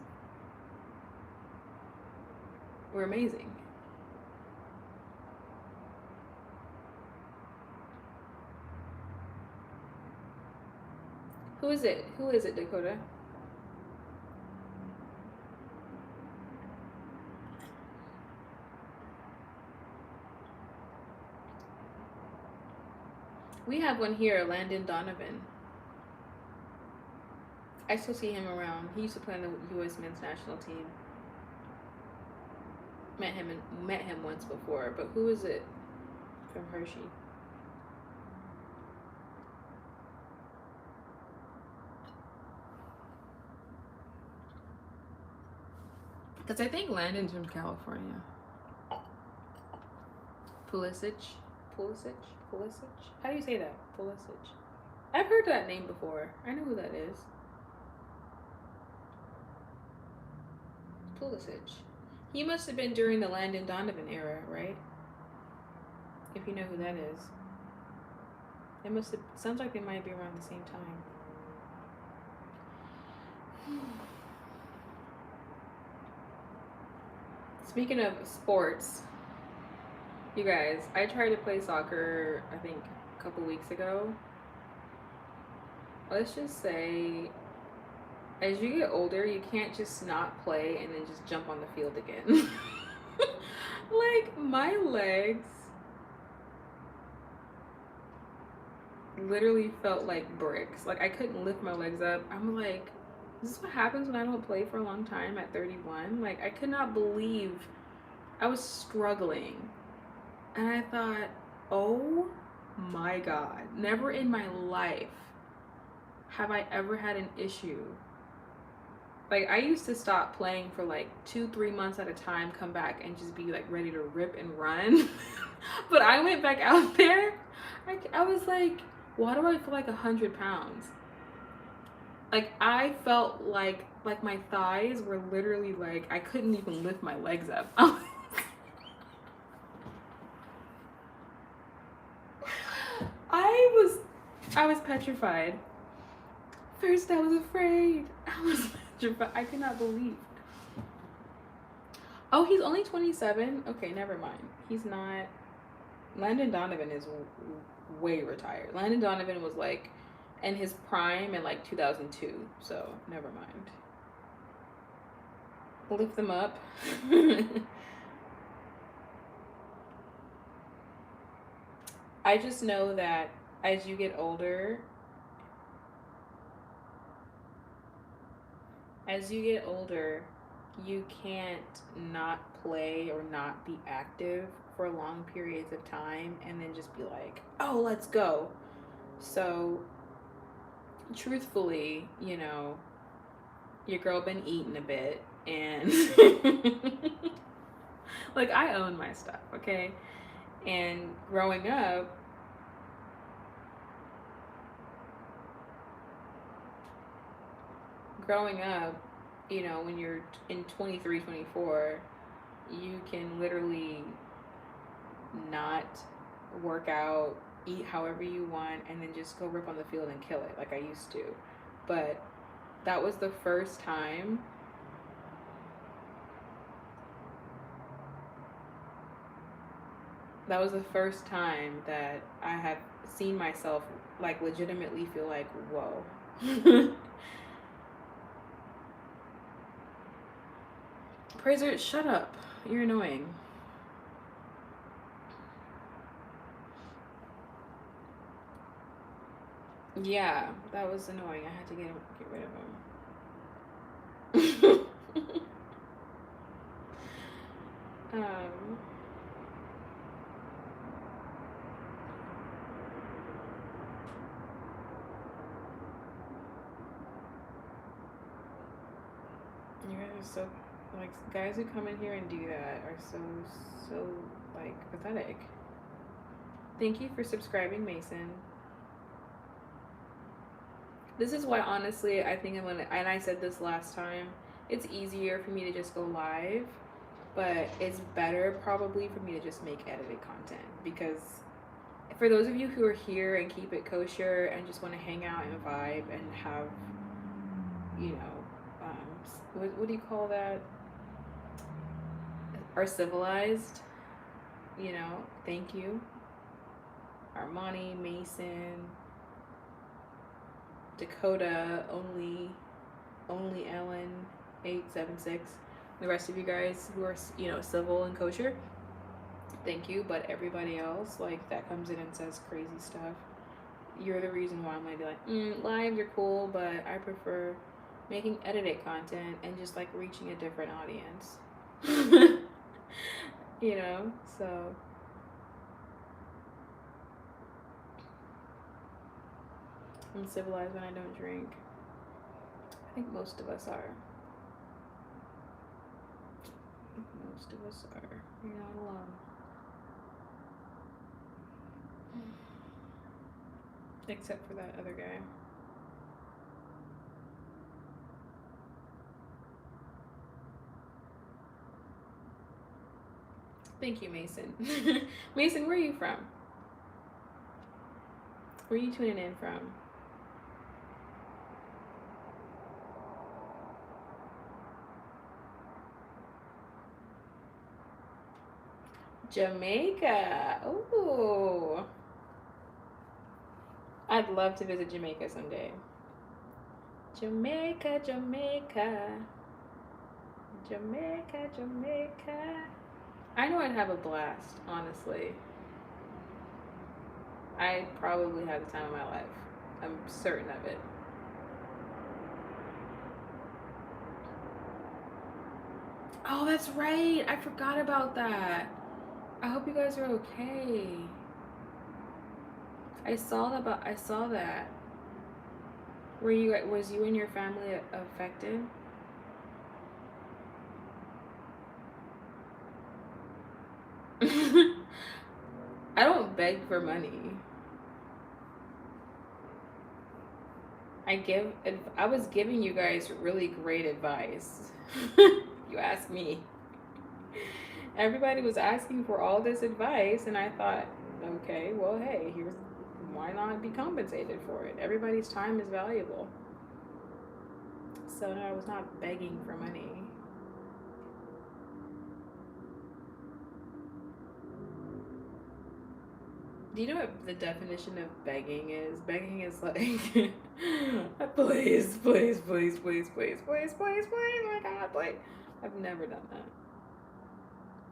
were amazing. Who is it, Dakota? We have one here, Landon Donovan. I still see him around. He used to play on the U.S. men's national team. Met him once before, but who is it from Hershey? Because I think Landon's from California. Pulisic? How do you say that? Pulisic. I've heard that name before. I know who that is. Pulisic. He must have been during the Landon Donovan era, right? If you know who that is. It must have, sounds like they might be around the same time. Speaking of sports, you guys, I tried to play soccer, I think, a couple weeks ago. Let's just say, as you get older, you can't just not play and then just jump on the field again. Like, my legs literally felt like bricks. Like, I couldn't lift my legs up. I'm like, is this what happens when I don't play for a long time at 31? Like, I could not believe I was struggling. And I thought, oh my God, never in my life have I ever had an issue. Like, I used to stop playing for like 2-3 months at a time, come back and just be like ready to rip and run. But I went back out there, I was like, why do I feel like 100 pounds? Like, I felt like my thighs were literally like, I couldn't even lift my legs up. I was petrified. First I was afraid. I was petrified. I could not believe. Oh, he's only 27? Okay, never mind. He's not. Landon Donovan is way retired. Landon Donovan was like in his prime in like 2002, so never mind. Lift them up. I just know that as you get older, you can't not play or not be active for long periods of time and then just be like, oh, let's go. So truthfully, you know, your girl been eating a bit and like, I own my stuff, okay? And growing up, you know, when you're in 23, 24, you can literally not work out, eat however you want, and then just go rip on the field and kill it like I used to. But that was the first time that I have seen myself like legitimately feel like, whoa. Praiser, shut up. You're annoying. Yeah, that was annoying. I had to get rid of him. You guys are so, like, guys who come in here and do that are so like pathetic. Thank you for subscribing, Mason. This is why, honestly, I think and I said this last time, it's easier for me to just go live, but it's better probably for me to just make edited content, because for those of you who are here and keep it kosher and just want to hang out and vibe and have, you know, what do you call that? Are civilized, you know, thank you. Armani, Mason, Dakota, only Ellen, 876. The rest of you guys who are, you know, civil and kosher, thank you. But everybody else, like, that comes in and says crazy stuff, you're the reason why I'm gonna be like, lives are cool, but I prefer making edited content and just like reaching a different audience. You know, so I'm civilized when I don't drink. I think most of us are. Most of us are. You're not alone. Except for that other guy. Thank you, Mason. Mason, where are you from? Where are you tuning in from? Jamaica. Ooh. I'd love to visit Jamaica someday. Jamaica, Jamaica. Jamaica, Jamaica. I know I'd have a blast, honestly. I'd probably have the time of my life. I'm certain of it. Oh, that's right. I forgot about that. I hope you guys are okay. I saw that. Was you and your family affected? I don't beg for money. I was giving you guys really great advice. You asked me. Everybody was asking for all this advice, and I thought, okay, well, hey, why not be compensated for it? Everybody's time is valuable. So no, I was not begging for money. Do you know what the definition of begging is? Begging is like, please, please, please, please, please, please, please, please, oh my God, please. I've never done that.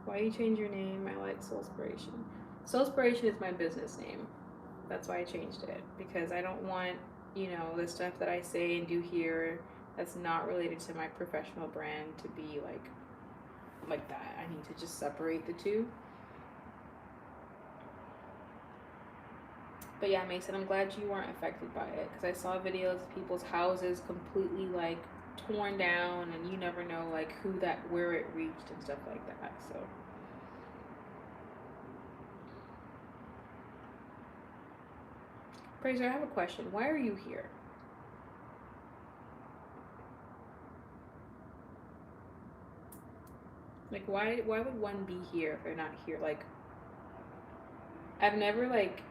Why you change your name? I like Soulspiration. Soulspiration is my business name. That's why I changed it, because I don't want, the stuff that I say and do here that's not related to my professional brand to be like that. I need to just separate the two. But yeah, Mason, I'm glad you weren't affected by it, because I saw videos of people's houses completely like torn down, and you never know like where it reached and stuff like that. So Praiser, I have a question. Why are you here? Like, why would one be here if they're not here? Like, I've never like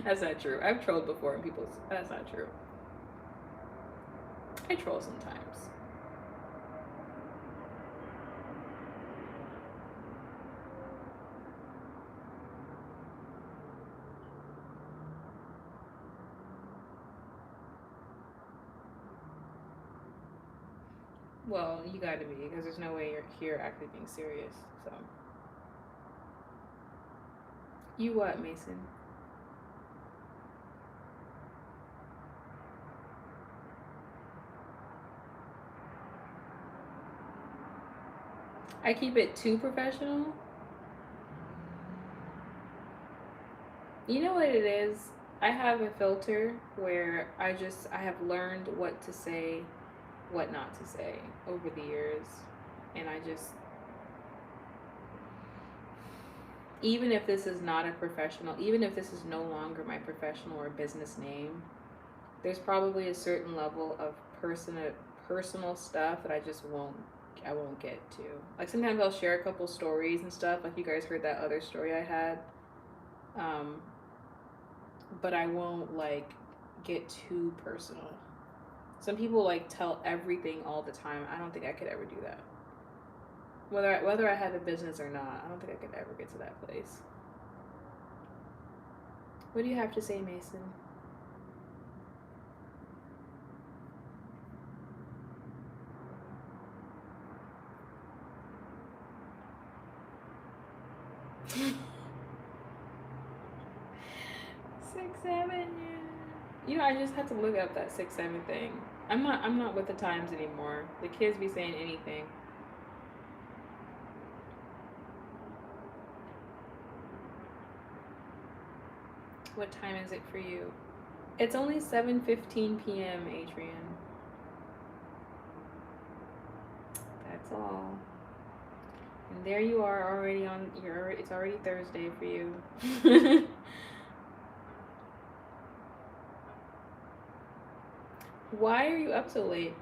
that's not true. I've trolled before and that's not true. I troll sometimes. Well, you gotta be, because there's no way you're here actually being serious. So you what, Mason? I keep it too professional. You know what it is? I have a filter where I have learned what to say, what not to say over the years. And even if this is not a professional, even if this is no longer my professional or business name, there's probably a certain level of personal stuff that I won't get to. Like sometimes I'll share a couple stories and stuff, like you guys heard that other story I had. But I won't like get too personal. Some people like tell everything all the time. I don't think I could ever do that. Whether I have a business or not, I don't think I could ever get to that place. What do you have to say, Mason? Six, 7, yeah. I just had to look up that 6, 7 thing. I'm not with the times anymore. The kids be saying anything. What time is it for you? It's only 7:15 p.m., Adrian. That's all. And there you are already on your it's already Thursday for you. Why are you up so late?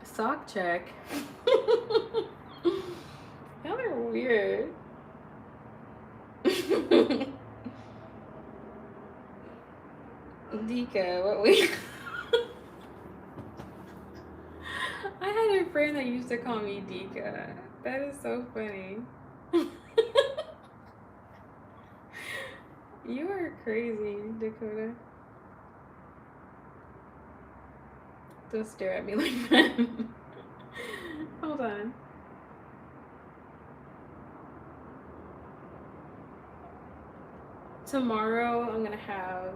Sock check. Y'all are weird. Dika, what we I had a friend that used to call me Dika. That is so funny. You are crazy, Dakota. Don't stare at me like that. Hold on. Tomorrow I'm gonna have,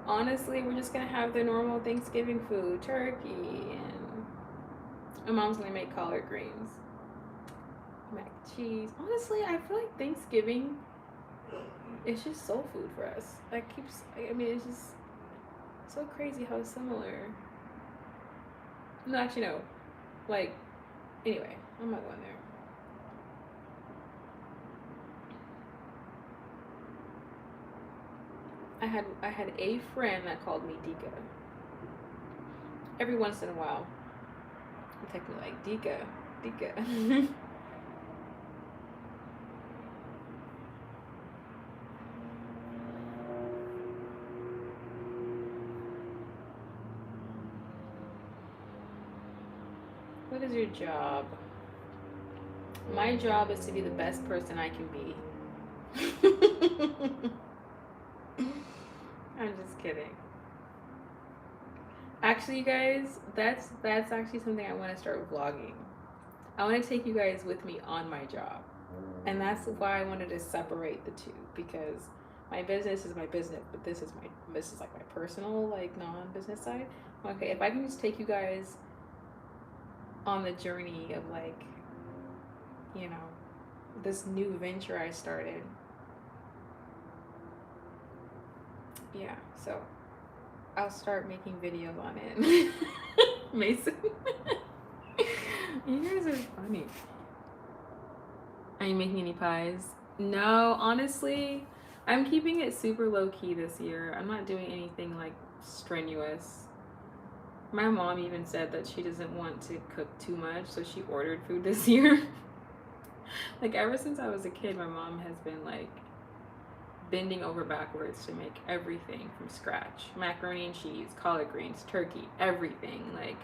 honestly, we're just gonna have the normal Thanksgiving food, turkey, and my mom's gonna make collard greens, mac and cheese. Honestly, I feel like Thanksgiving, it's just soul food for us. I mean, it's just so crazy how similar. No, actually, no. Like, anyway, I'm not going there. I had a friend that called me Dika. Every once in a while, he text me like Dika, Dika. What is your job? My job is to be the best person I can be. I'm just kidding. Actually, you guys, that's actually something I want to start vlogging. I want to take you guys with me on my job. And that's why I wanted to separate the two, because my business is my business, but this is like my personal, like, non-business side. Okay, if I can just take you guys on the journey of, like, you know, this new venture I started. Yeah, so I'll start making videos on it. Mason. You guys are funny. Are you making any pies? No, honestly, I'm keeping it super low key this year. I'm not doing anything like strenuous. My mom even said that she doesn't want to cook too much, so she ordered food this year. Like, ever since I was a kid, my mom has been like bending over backwards to make everything from scratch. Macaroni and cheese, collard greens, turkey, everything. Like,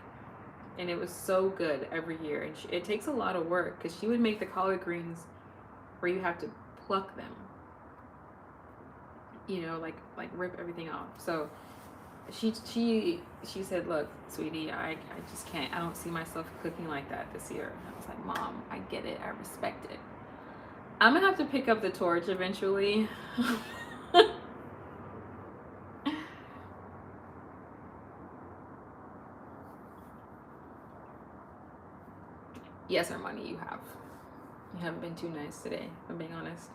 and it was so good every year. And it takes a lot of work, because she would make the collard greens where you have to pluck them, you know, like rip everything off. So she said, look, sweetie, I just can't, I don't see myself cooking like that this year. And I was like, Mom, I get it, I respect it. I'm gonna have to pick up the torch eventually. Yes, Armani, you have. You haven't been too nice today, if I'm being honest.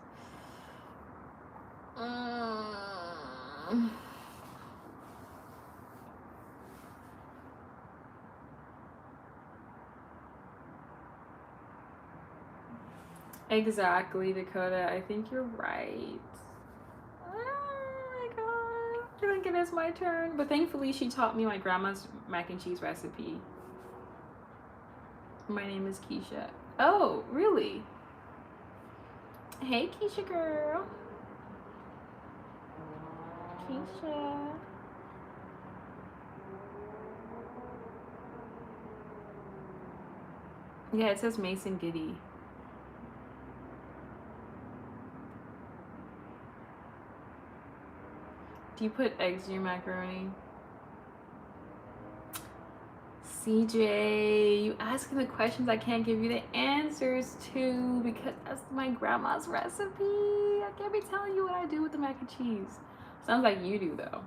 Exactly, Dakota. I think you're right. Oh my god. I think it is my turn. But thankfully, she taught me my grandma's mac and cheese recipe. My name is Keisha. Oh, really? Hey, Keisha girl. Keisha. Yeah, it says Mason Giddy. Do you put eggs in your macaroni? CJ, you asking the questions I can't give you the answers to because that's my grandma's recipe. I can't be telling you what I do with the mac and cheese. Sounds like you do though.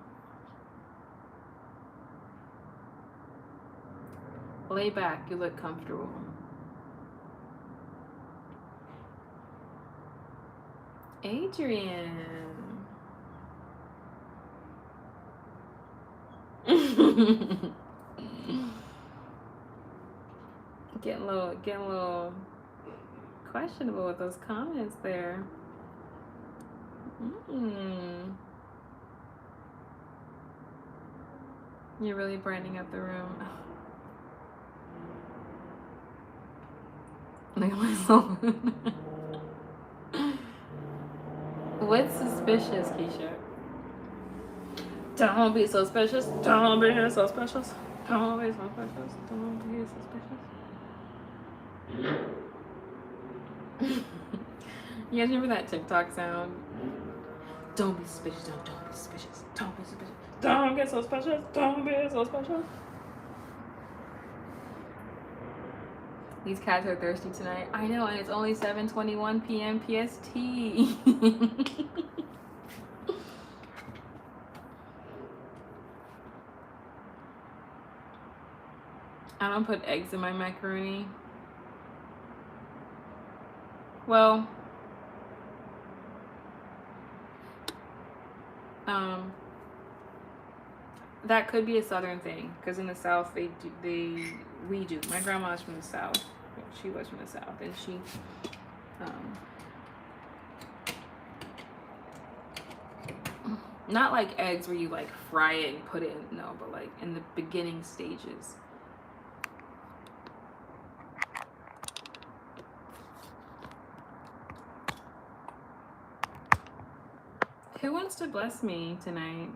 Lay back, you look comfortable. Adrian. Getting a little questionable with those comments there. You're really brightening up the room. Look at myself. What's suspicious, Keisha? Don't be suspicious. Don't be suspicious. Don't be suspicious. Don't be suspicious. You guys remember that TikTok sound? Don't be suspicious. Don't be suspicious. Don't be suspicious. Don't get suspicious. Don't be suspicious. These cats are thirsty tonight. I know, and it's only 7:21 p.m. PST. I don't put eggs in my macaroni. Well, that could be a southern thing because in the South we do. My grandma's from the South. She was from the South, and she not like eggs where you like fry it and put it in, no, but like in the beginning stages. Who wants to bless me tonight?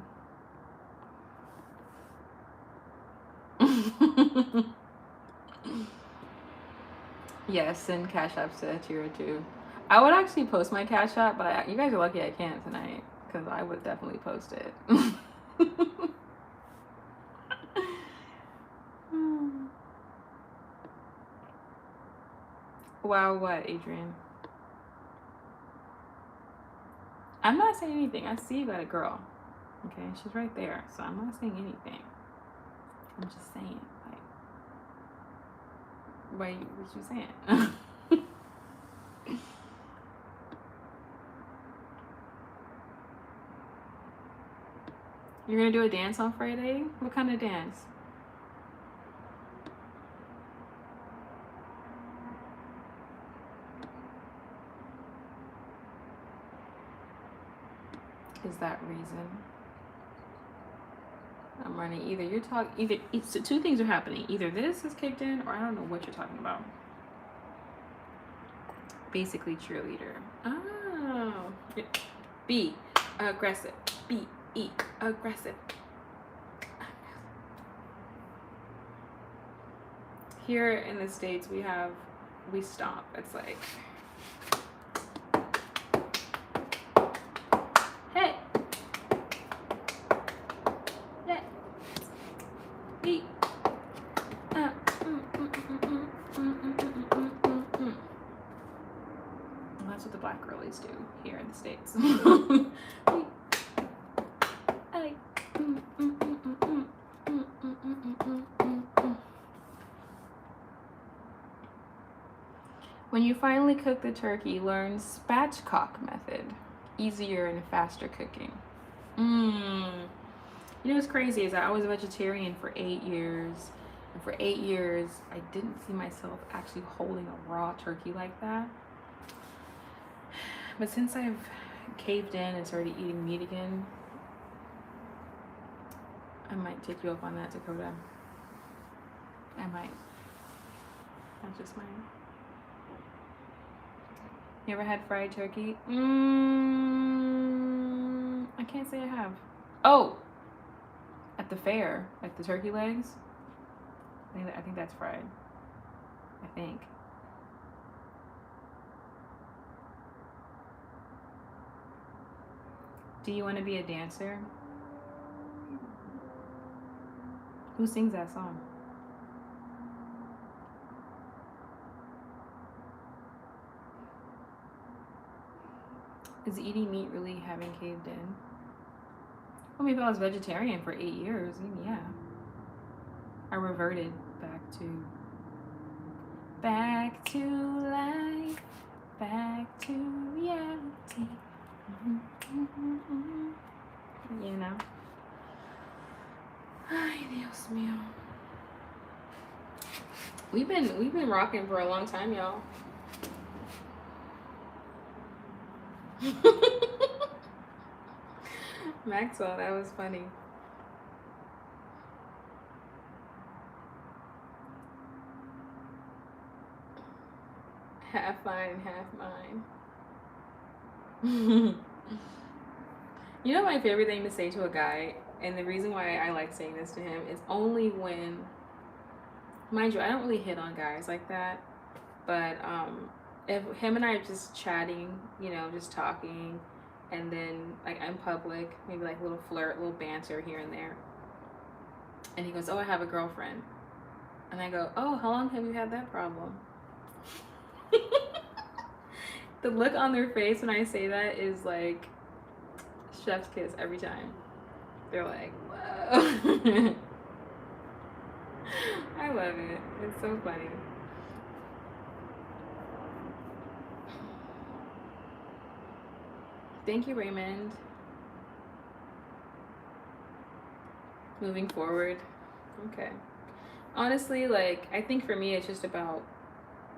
Yes, send cash apps to Tira too. I would actually post my cash app, but you guys are lucky I can't tonight because I would definitely post it. Wow, what, Adrian? I'm not saying anything. I see you got a girl. Okay, she's right there. So I'm not saying anything. I'm just saying, like, what you saying? You're gonna do a dance on Friday? What kind of dance? Is that reason? I'm running. Either so two things are happening. Either this is kicked in, or I don't know what you're talking about. Basically, cheerleader. Oh, be aggressive. Be aggressive. Here in the States, we stomp. It's like, hey, yeah, be. That's what the black girlies do here in the States. When you finally cook the turkey, learn spatchcock method. Easier and faster cooking. You know what's crazy is I was a vegetarian for 8 years. And for 8 years, I didn't see myself actually holding a raw turkey like that. But since I've caved in and started eating meat again, I might take you up on that, Dakota. I might. That's just mine. You ever had fried turkey? I can't say I have. Oh, at the fair, like the turkey legs. I think that's fried. I think. Do you want to be a dancer? Who sings that song? Is eating meat really having caved in? Well, maybe I was vegetarian for 8 years. Yeah. I reverted back to life, back to reality. You know? Ay, Dios mío. We've been rocking for a long time, y'all. Maxwell, that was funny. Half mine, half mine. You know my favorite thing to say to a guy, and the reason why I like saying this to him is only when, mind you, I don't really hit on guys like that, but if him and I are just chatting, you know, just talking, and then like in public, maybe like a little flirt, a little banter here and there, and he goes, "Oh, I have a girlfriend," and I go, "Oh, how long have you had that problem?" The look on their face when I say that is like chef's kiss every time. They're like, whoa. I love it. It's so funny. Thank you, Raymond. Moving forward. Okay. Honestly, like, I think for me, it's just about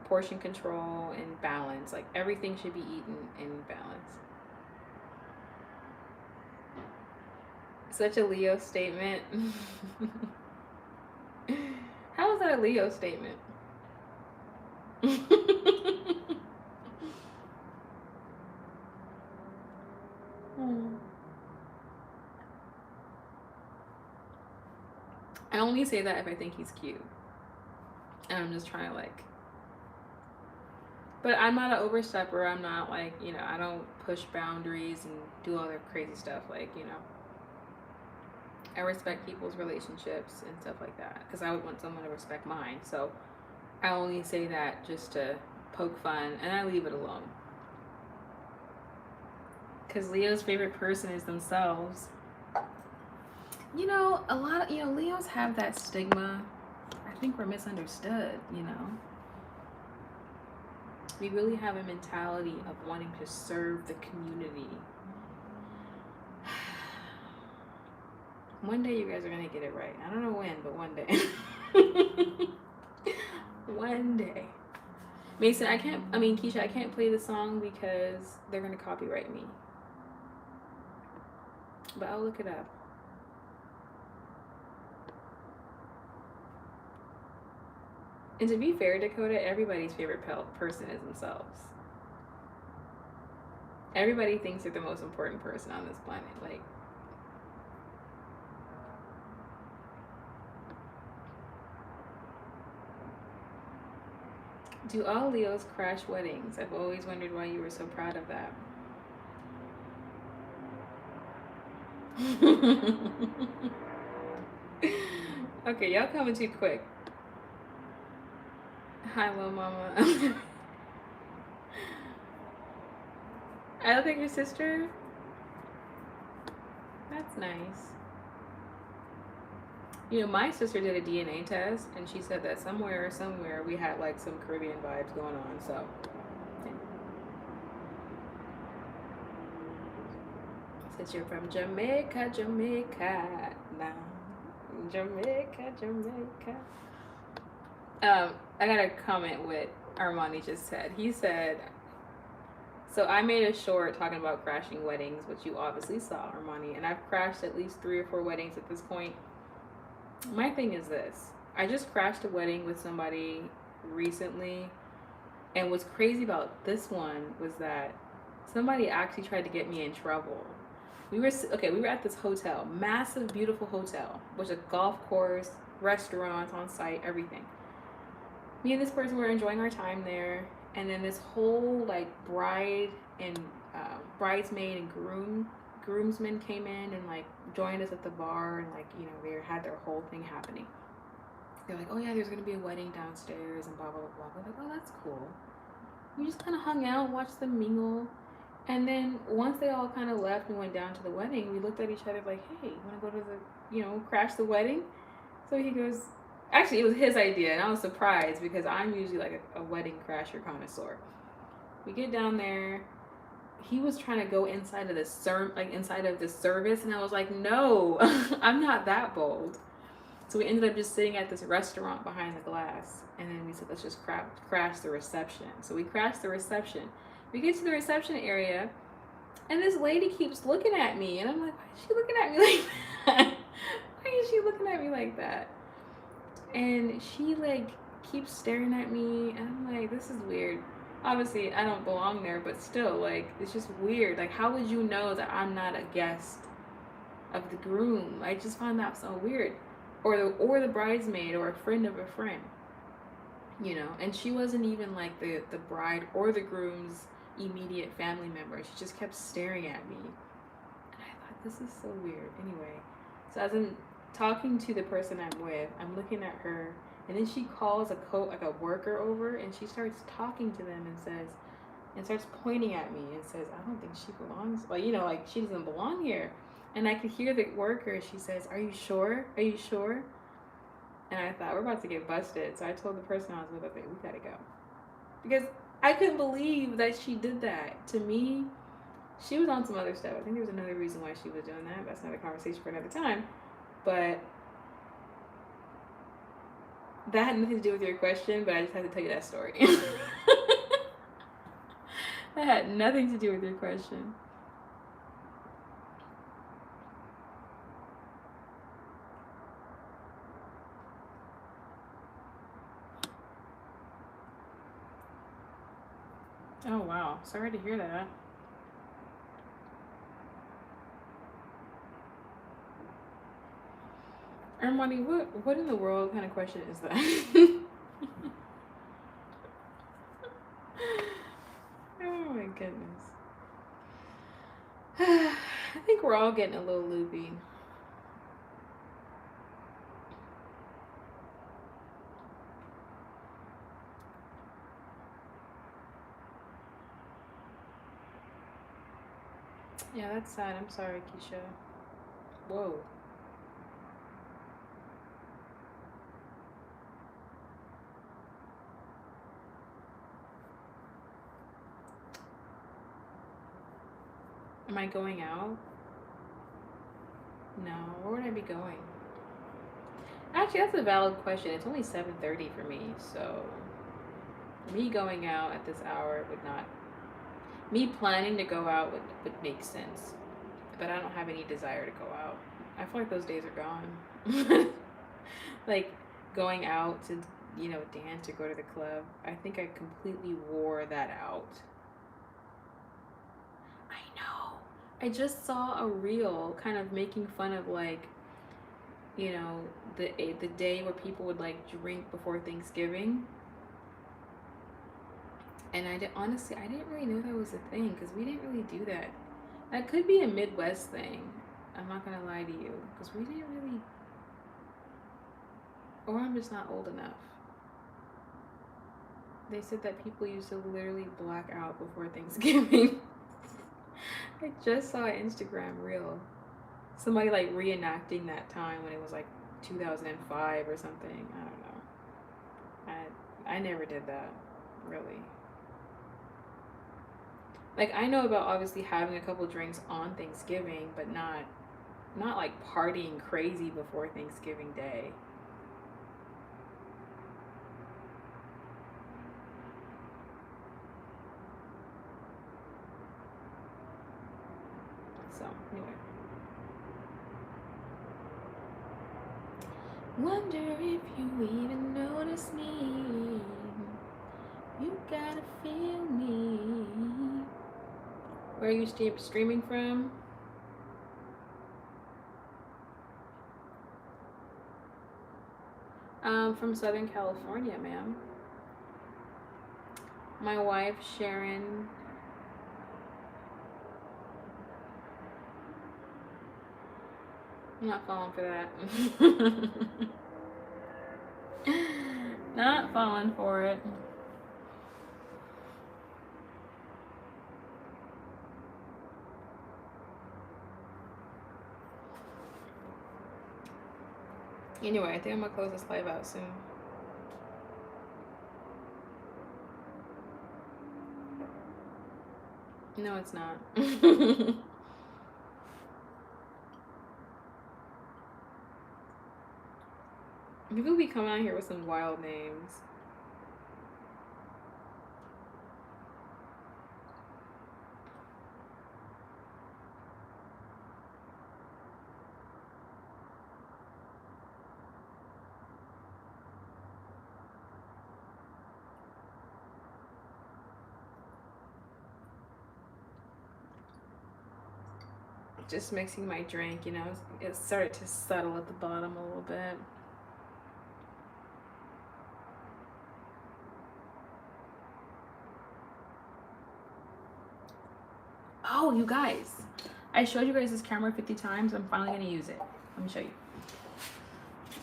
portion control and balance. Like, everything should be eaten in balance. Such a Leo statement. How is that a Leo statement? I only say that if I think he's cute. And I'm just trying to like. But I'm not an overstepper. I'm not like, you know, I don't push boundaries and do other crazy stuff. Like, you know, I respect people's relationships and stuff like that. Because I would want someone to respect mine. So I only say that just to poke fun and I leave it alone. Because Leo's favorite person is themselves. You know, a lot of, you know, Leos have that stigma. I think we're misunderstood, you know. We really have a mentality of wanting to serve the community. One day you guys are going to get it right. I don't know when, but one day. One day. Mason, Keisha, I can't play the song because they're going to copyright me. But I'll look it up. And to be fair, Dakota, everybody's favorite person is themselves. Everybody thinks they're the most important person on this planet. Like, do all Leos crash weddings? I've always wondered why you were so proud of that. Okay, y'all coming too quick. Hi, little mama. I look like your sister. That's nice. You know, my sister did a DNA test, and she said that somewhere we had like some Caribbean vibes going on. So, yeah. Since you're from Jamaica, now, Jamaica. I got a comment what Armani just said. He said, so I made a short talking about crashing weddings, which you obviously saw, Armani, and I've crashed at least 3 or 4 weddings at this point. My thing is this. I just crashed a wedding with somebody recently, and what's crazy about this one was that somebody actually tried to get me in trouble. We were at this hotel, massive, beautiful hotel, which is a golf course, restaurants on site, everything. Me and this person were enjoying our time there, and then this whole like bride and bridesmaid and groomsmen came in and like joined us at the bar, and like, you know, they had their whole thing happening. They're like, oh yeah, there's gonna be a wedding downstairs and blah blah blah blah. We're like, oh, that's cool. We just kind of hung out, watched them mingle, and then once they all kind of left and went down to the wedding, we looked at each other like, hey, you want to go to the, you know, crash the wedding? So he goes, actually, it was his idea, and I was surprised because I'm usually like a wedding crasher connoisseur. We get down there. He was trying to go inside of the service, and I was like, no, I'm not that bold. So we ended up just sitting at this restaurant behind the glass, and then we said, let's just crash the reception. So we crashed the reception. We get to the reception area, and this lady keeps looking at me, and I'm like, why is she looking at me like that? Why is she looking at me like that? And she like keeps staring at me, and I'm like, this is weird. Obviously, I don't belong there, but still, like, it's just weird. Like, how would you know that I'm not a guest of the groom? I just find that so weird. Or the bridesmaid or a friend of a friend, you know. And she wasn't even like the bride or the groom's immediate family member. She just kept staring at me, and I thought, this is so weird. Anyway, so as I'm talking to the person I'm with, I'm looking at her, and then she calls a worker over, and she starts talking to them and starts pointing at me and says, I don't think she belongs, like, you know, like, she doesn't belong here. And I could hear the worker, she says, are you sure? Are you sure? And I thought, we're about to get busted. So I told the person I was with, okay, we gotta go. Because I couldn't believe that she did that. To me, she was on some other stuff. I think there was another reason why she was doing that. That's another conversation for another time. But that had nothing to do with your question, but I just had to tell you that story. That had nothing to do with your question. Oh, wow. Sorry to hear that. Armani, what in the world kind of question is that? Oh my goodness. I think we're all getting a little loopy. Yeah, that's sad. I'm sorry, Keisha. Whoa. Am I going out? No. Where would I be going? Actually, that's a valid question. It's only 7:30 for me, so me going out at this hour would not. Me planning to go out would make sense, but I don't have any desire to go out. I feel like those days are gone. Like going out to, you know, dance or go to the club. I think I completely wore that out. I know. I just saw a reel kind of making fun of, like, you know, the day where people would like drink before Thanksgiving. And honestly, I didn't really know that was a thing because we didn't really do that. That could be a Midwest thing. I'm not gonna lie to you, because we didn't really, or I'm just not old enough. They said that people used to literally black out before Thanksgiving. I just saw an Instagram reel. Somebody like reenacting that time when it was like 2005 or something. I don't know. I never did that, really. Like, I know about obviously having a couple drinks on Thanksgiving, but not like partying crazy before Thanksgiving Day. So, anyway. Wonder if you even notice me. You gotta feel me. Where are you streaming from? From Southern California, ma'am. My wife, Sharon. I'm not falling for that. Not falling for it. Anyway, I think I'm gonna close this live out soon. No, it's not. People be coming out here with some wild names. Just mixing my drink, you know, it started to settle at the bottom a little bit. Oh, you guys, I showed you guys this camera 50 times. I'm finally gonna use it. Let me show you.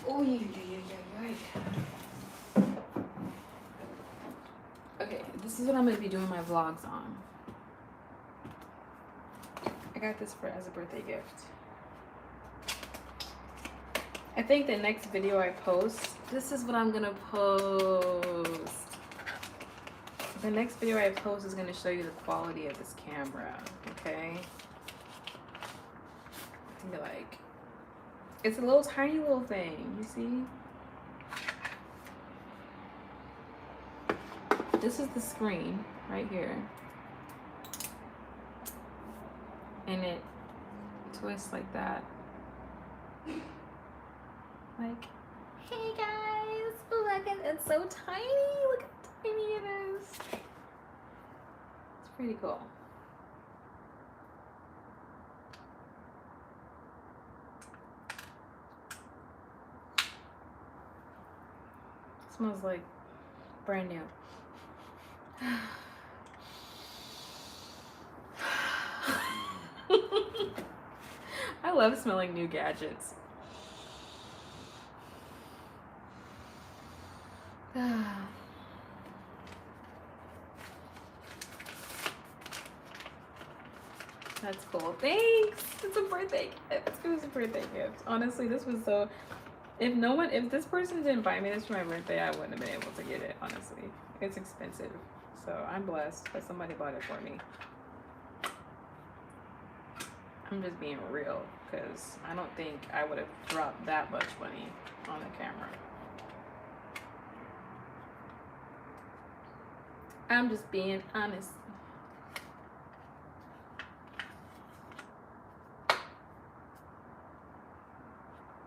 Oh, yeah. Okay, this is what I'm gonna be doing my vlogs on. I got this as a birthday gift. I think the next video I post, this is what I'm gonna post. The next video I post is gonna show you the quality of this camera, okay? You're like, it's a little tiny little thing, you see? This is the screen right here. And it twists like that. Like, hey guys, look at it's so tiny. Look how tiny it is. It's pretty cool. It smells like brand new. I love smelling new gadgets. That's cool. Thanks. It's a birthday gift. It was a birthday gift. Honestly, this was so. If this person didn't buy me this for my birthday, I wouldn't have been able to get it. Honestly, it's expensive, so I'm blessed that somebody bought it for me. I'm just being real, because I don't think I would have dropped that much money on a camera. I'm just being honest.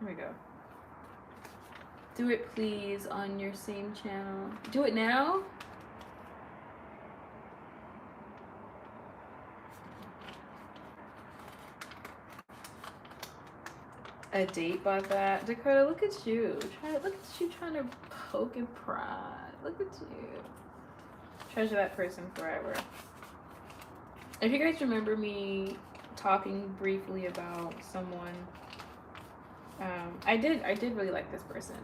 Here we go. Do it please on your same channel. Do it now? A date bought that. Dakota, look at you. Look at you trying to poke and prod. Look at you. Treasure that person forever. If you guys remember me talking briefly about someone, I did really like this person,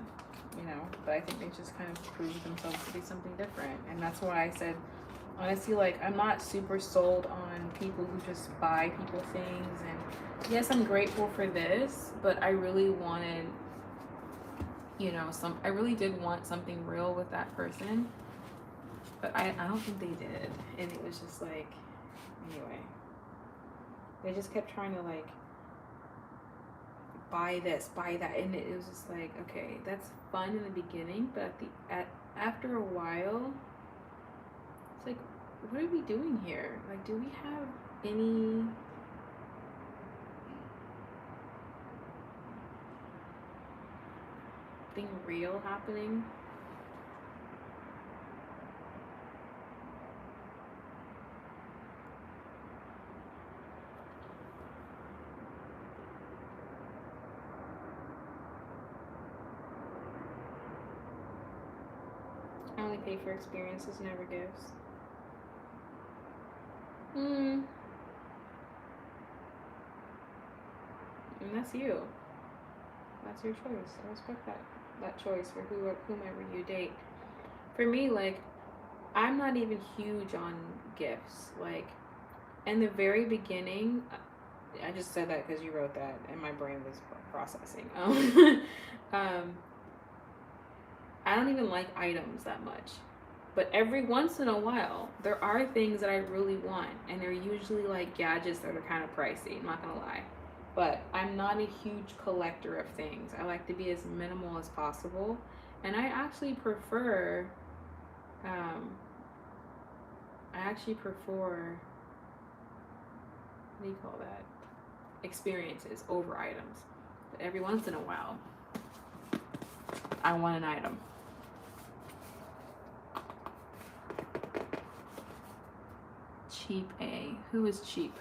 you know, but I think they just kind of proved themselves to be something different. And that's why I said, honestly, like, I'm not super sold on people who just buy people things. And yes, I'm grateful for this, but I really wanted, you know, I really did want something real with that person, but I don't think they did. And it was just like, anyway, they just kept trying to like buy this, buy that, and it was just like, okay, that's fun in the beginning, but after a while, it's like, what are we doing here? Like, do we have anything real happening? I only pay for experiences, never gifts. And that's you. That's your choice. I respect that choice for whomever you date. For me, like, I'm not even huge on gifts. Like, in the very beginning, I just said that because you wrote that, and my brain was processing. Um, I don't even like items that much. But every once in a while, there are things that I really want, and they're usually like gadgets that are kind of pricey. I'm not gonna lie, but I'm not a huge collector of things. I like to be as minimal as possible, and I actually prefer. Um, I actually prefer. What do you call that? Experiences over items. But every once in a while, I want an item. Cheap A. Who is cheap?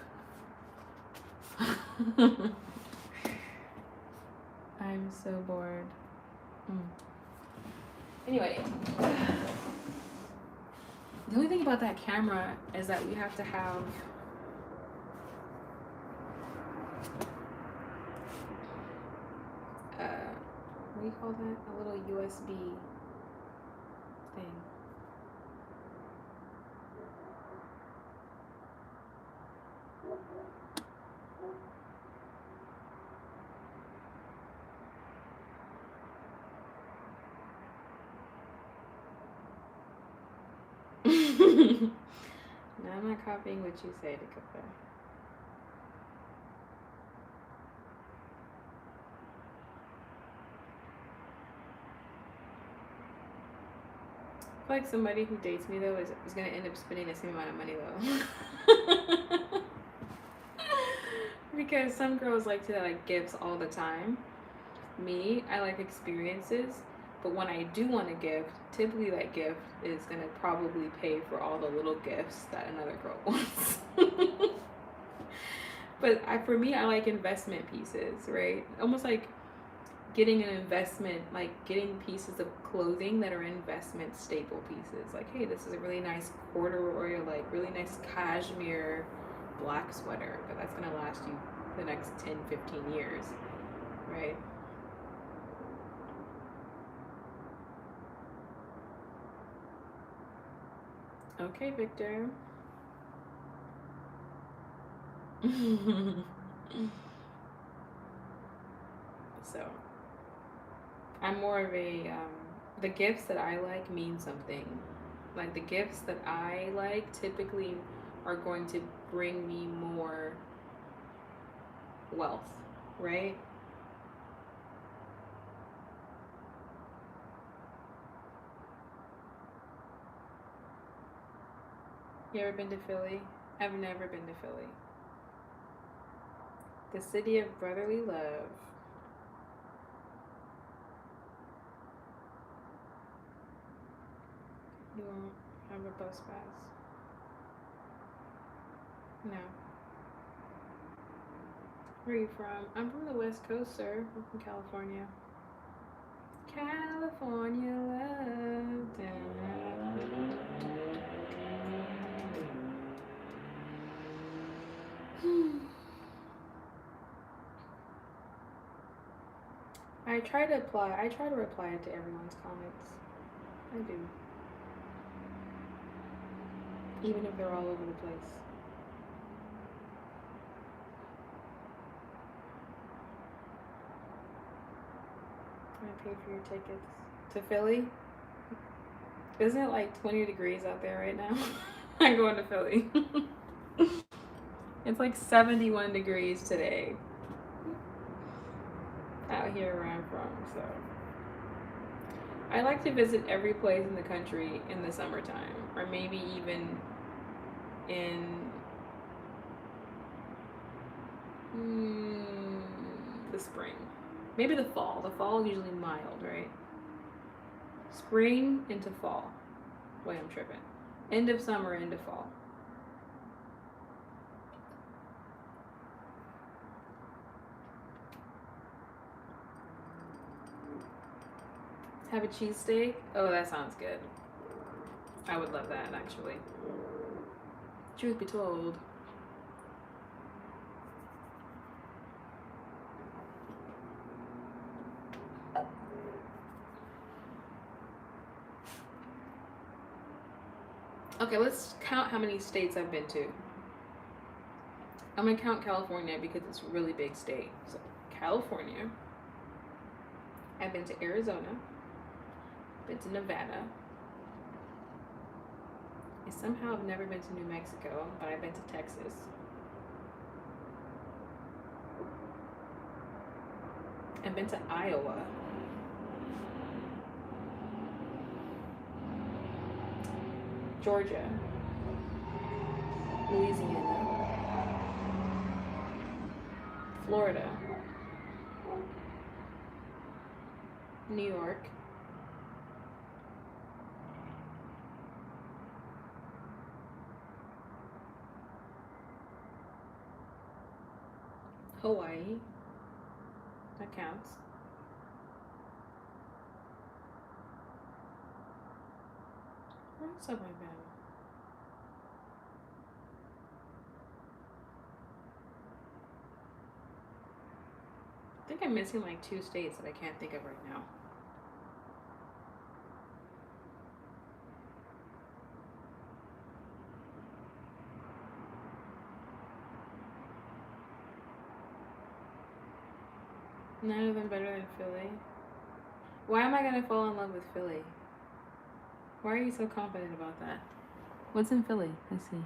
I'm so bored. Anyway, the only thing about that camera is that we have to have what do you call that? A little USB thing. No, I'm not copying what you say, Dakota. I feel like somebody who dates me though is gonna end up spending the same amount of money though. Because some girls like to like gifts all the time. Me, I like experiences. But when I do want a gift, typically that gift is gonna probably pay for all the little gifts that another girl wants. But for me, I like investment pieces, right? Almost like getting an investment, like getting pieces of clothing that are investment staple pieces. Like, hey, this is a really nice corduroy, like really nice cashmere black sweater, but that's gonna last you the next 10, 15 years, right? Okay, Victor. So, I'm more of a, the gifts that I like mean something. Like, the gifts that I like typically are going to bring me more wealth, right? You ever been to Philly? I've never been to Philly. The city of brotherly love. You won't have a bus pass? No. Where are you from? I'm from the West Coast, sir. I'm from California. California love. I try to reply to everyone's comments. I do. Even if they're all over the place. I pay for your tickets to Philly. Isn't it like 20 degrees out there right now? I'm going to Philly. It's like 71 degrees today out here where I'm from, so I like to visit every place in the country in the summertime, or maybe even in the spring. Maybe the fall. The fall is usually mild, right? Spring into fall. Wait, I'm tripping. End of summer into fall. Have a cheesesteak? Oh, that sounds good. I would love that, actually. Truth be told. Okay, let's count how many states I've been to. I'm gonna count California because it's a really big state. So California. I've been to Arizona. Been to Nevada. I somehow have never been to New Mexico, but I've been to Texas. I've been to Iowa. Georgia. Louisiana. Florida. New York. Hawaii. That counts. Where else have I been? I think I'm missing like 2 states that I can't think of right now. None of them better than Philly. Why am I gonna fall in love with Philly? Why are you so confident about that? What's in Philly? Let's see.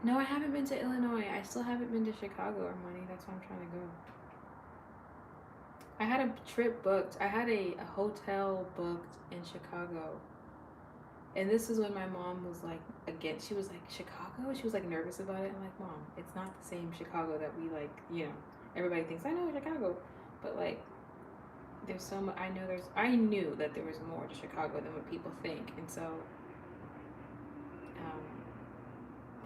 No, I haven't been to Illinois. I still haven't been to Chicago or money. That's why I'm trying to go. I had a trip booked. I had a hotel booked in Chicago. And this is when my mom was like, again, she was like, Chicago? She was like nervous about it. I'm like, Mom, it's not the same Chicago that we like, everybody thinks, I know Chicago. But like, there's so much, I knew that there was more to Chicago than what people think. And so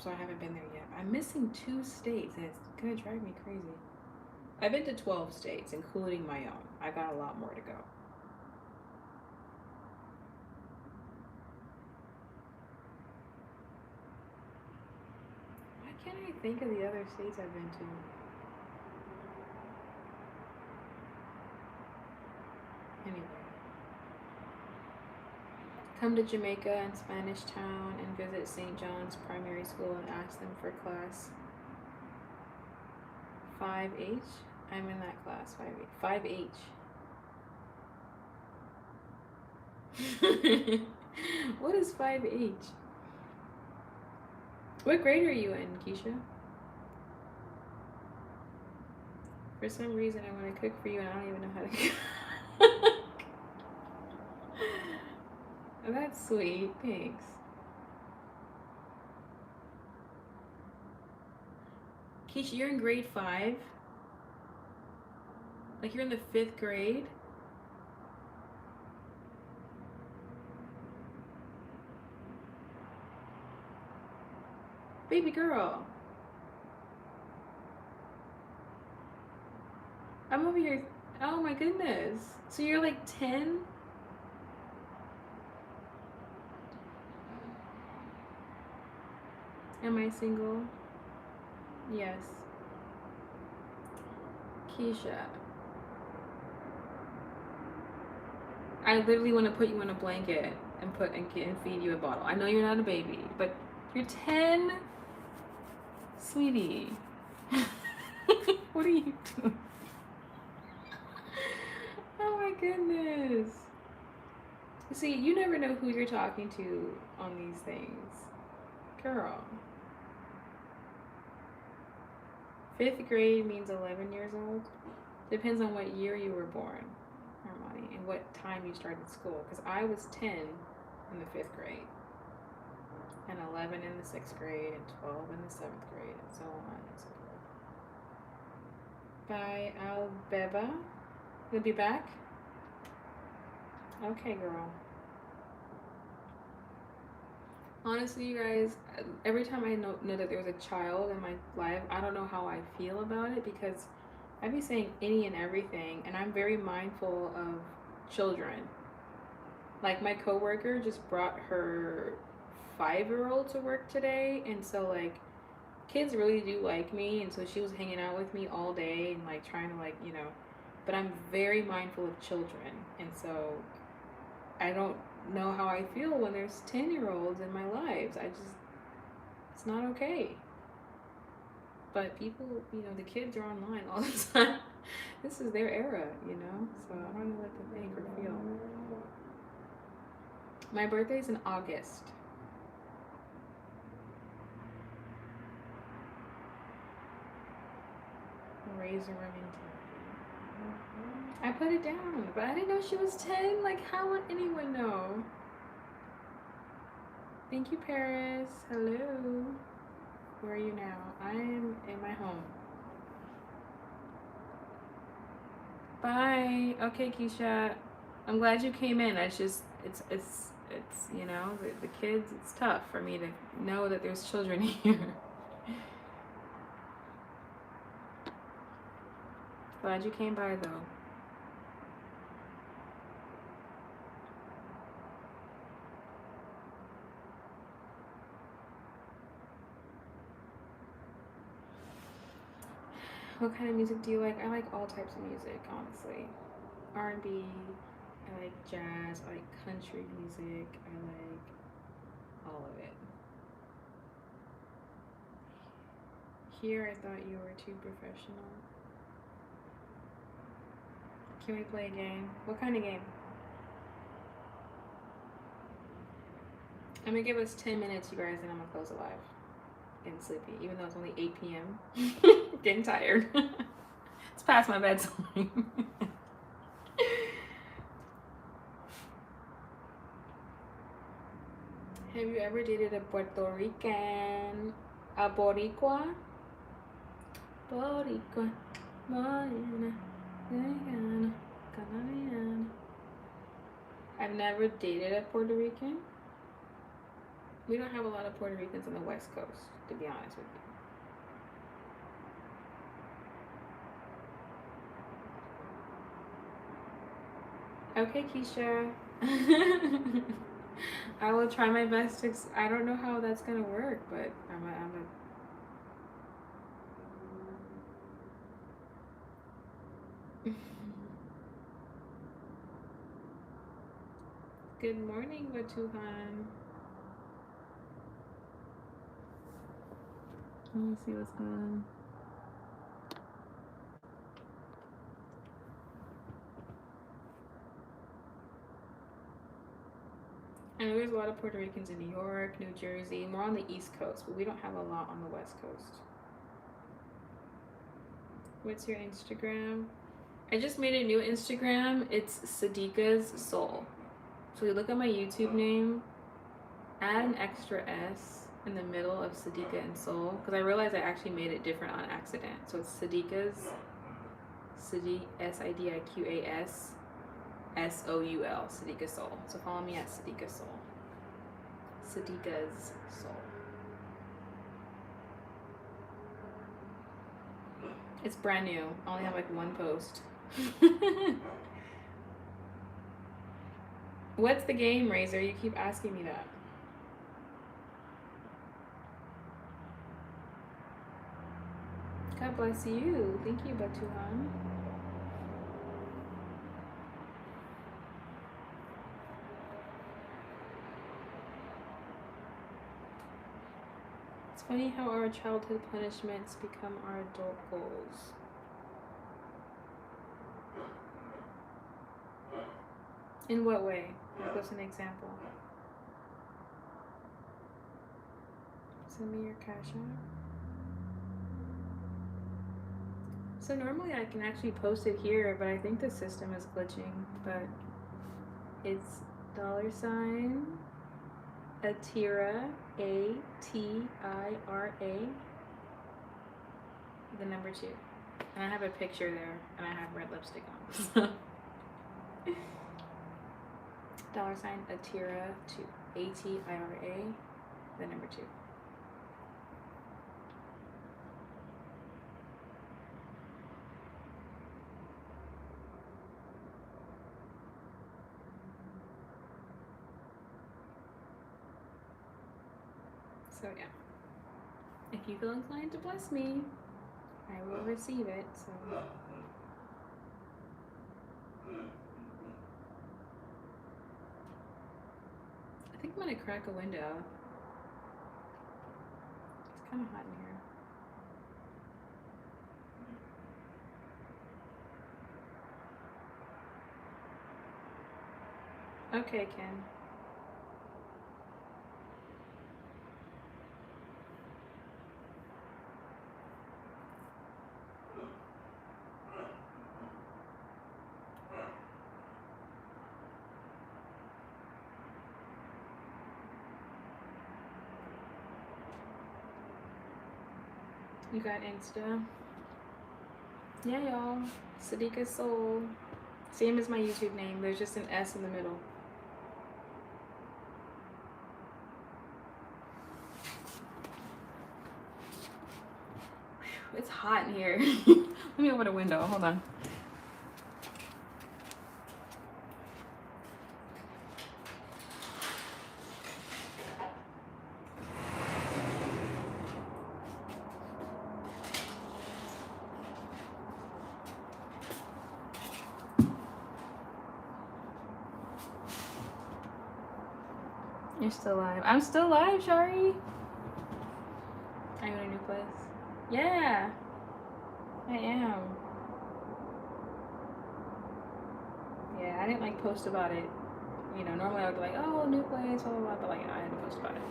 I haven't been there yet. I'm missing 2 states and it's gonna drive me crazy. I've been to 12 states, including my own. I got a lot more to go. Why can't I think of the other states I've been to? Anyway. Come to Jamaica and Spanish Town and visit St. John's Primary School and ask them for class 5H. I'm in that class, 5H. What is 5H? What grade are you in, Keisha? For some reason, I want to cook for you and I don't even know how to cook. Oh, that's sweet. Thanks. Keisha, you're in grade 5? Like you're in the 5th grade? Baby girl. I'm over here. Oh my goodness. So you're like 10? Am I single? Yes. Keisha. I literally want to put you in a blanket and feed you a bottle. I know you're not a baby, but you're 10? Sweetie. What are you doing? Oh my goodness. See, you never know who you're talking to on these things. Girl. 5th grade means 11 years old. Depends on what year you were born, Armani, and what time you started school. Because I was 10 in the 5th grade, and 11 in the 6th grade, and 12 in the 7th grade, and so on and so forth. Bye, Albeba. You'll be back? Okay, girl. Honestly, you guys, every time I know that there's a child in my life, I don't know how I feel about it because I be saying any and everything, and I'm very mindful of children. Like my coworker just brought her 5-year-old to work today, and so like kids really do like me, and so she was hanging out with me all day and like trying to but I'm very mindful of children, and so I don't know how I feel when there's 10-year-olds in my lives. It's not okay. But people, the kids are online all the time. This is their era, so I don't know what to think or feel. My birthday's in August. Razor Remington. I put it down, but I didn't know she was 10. Like, how would anyone know? Thank you, Paris. Hello. Where are you now? I'm in my home. Bye. Okay, Keisha. I'm glad you came in. It's just, it's the kids, it's tough for me to know that there's children here. Glad you came by, though. What kind of music do you like? I like all types of music, honestly. R&B, I like jazz, I like country music, I like all of it. Here, I thought you were too professional. Can we play a game? What kind of game? I'm gonna give us 10 minutes, you guys, and I'm gonna close the live. Getting sleepy, even though it's only 8 p.m. Getting tired. It's past my bedtime. Have you ever dated a Puerto Rican? A Boricua? Boricua. Morena. I've never dated a Puerto Rican. We don't have a lot of Puerto Ricans on the West Coast, to be honest with you. Okay, Keisha. I will try my best to. I don't know how that's gonna work, but I'm a. Good morning, Batuhan. Let me see what's going on. I know there's a lot of Puerto Ricans in New York, New Jersey, more on the East Coast, but we don't have a lot on the West Coast. What's your Instagram? I just made a new Instagram. It's Sadiqa's Soul. So you look at my YouTube name, add an extra S in the middle of Sadiqa and Soul, because I realized I actually made it different on accident. So it's Sadiqa's, Sidiqas SOUL, Sadiqa Soul. So follow me at Sadiqa Soul. Sadiqa's Soul. It's brand new. I only have like one post. What's the game, Razor? You keep asking me that. God bless you. Thank you, Batuhan. It's funny how our childhood punishments become our adult goals. In what way? Like, what's an example? Send me your cash app. So normally I can actually post it here, but I think the system is glitching. But it's $ Atira, ATIRA, the number 2. And I have a picture there, and I have red lipstick on. $Atira 2, ATIRA, the number 2. So yeah, if you feel inclined to bless me, I will receive it. So think I'm gonna crack a window. It's kind of hot in here. Okay, Ken. You got Insta? Yeah, y'all. Sadiqa Soul. Same as my YouTube name. There's just an S in the middle. It's hot in here. Let me open the window. Hold on. You're still live. I'm still live, Shari. Are you in a new place? Yeah, I am. Yeah, I didn't like post about it. You know, normally I would be like, oh, new place, blah, blah, blah, but like, I didn't post about it.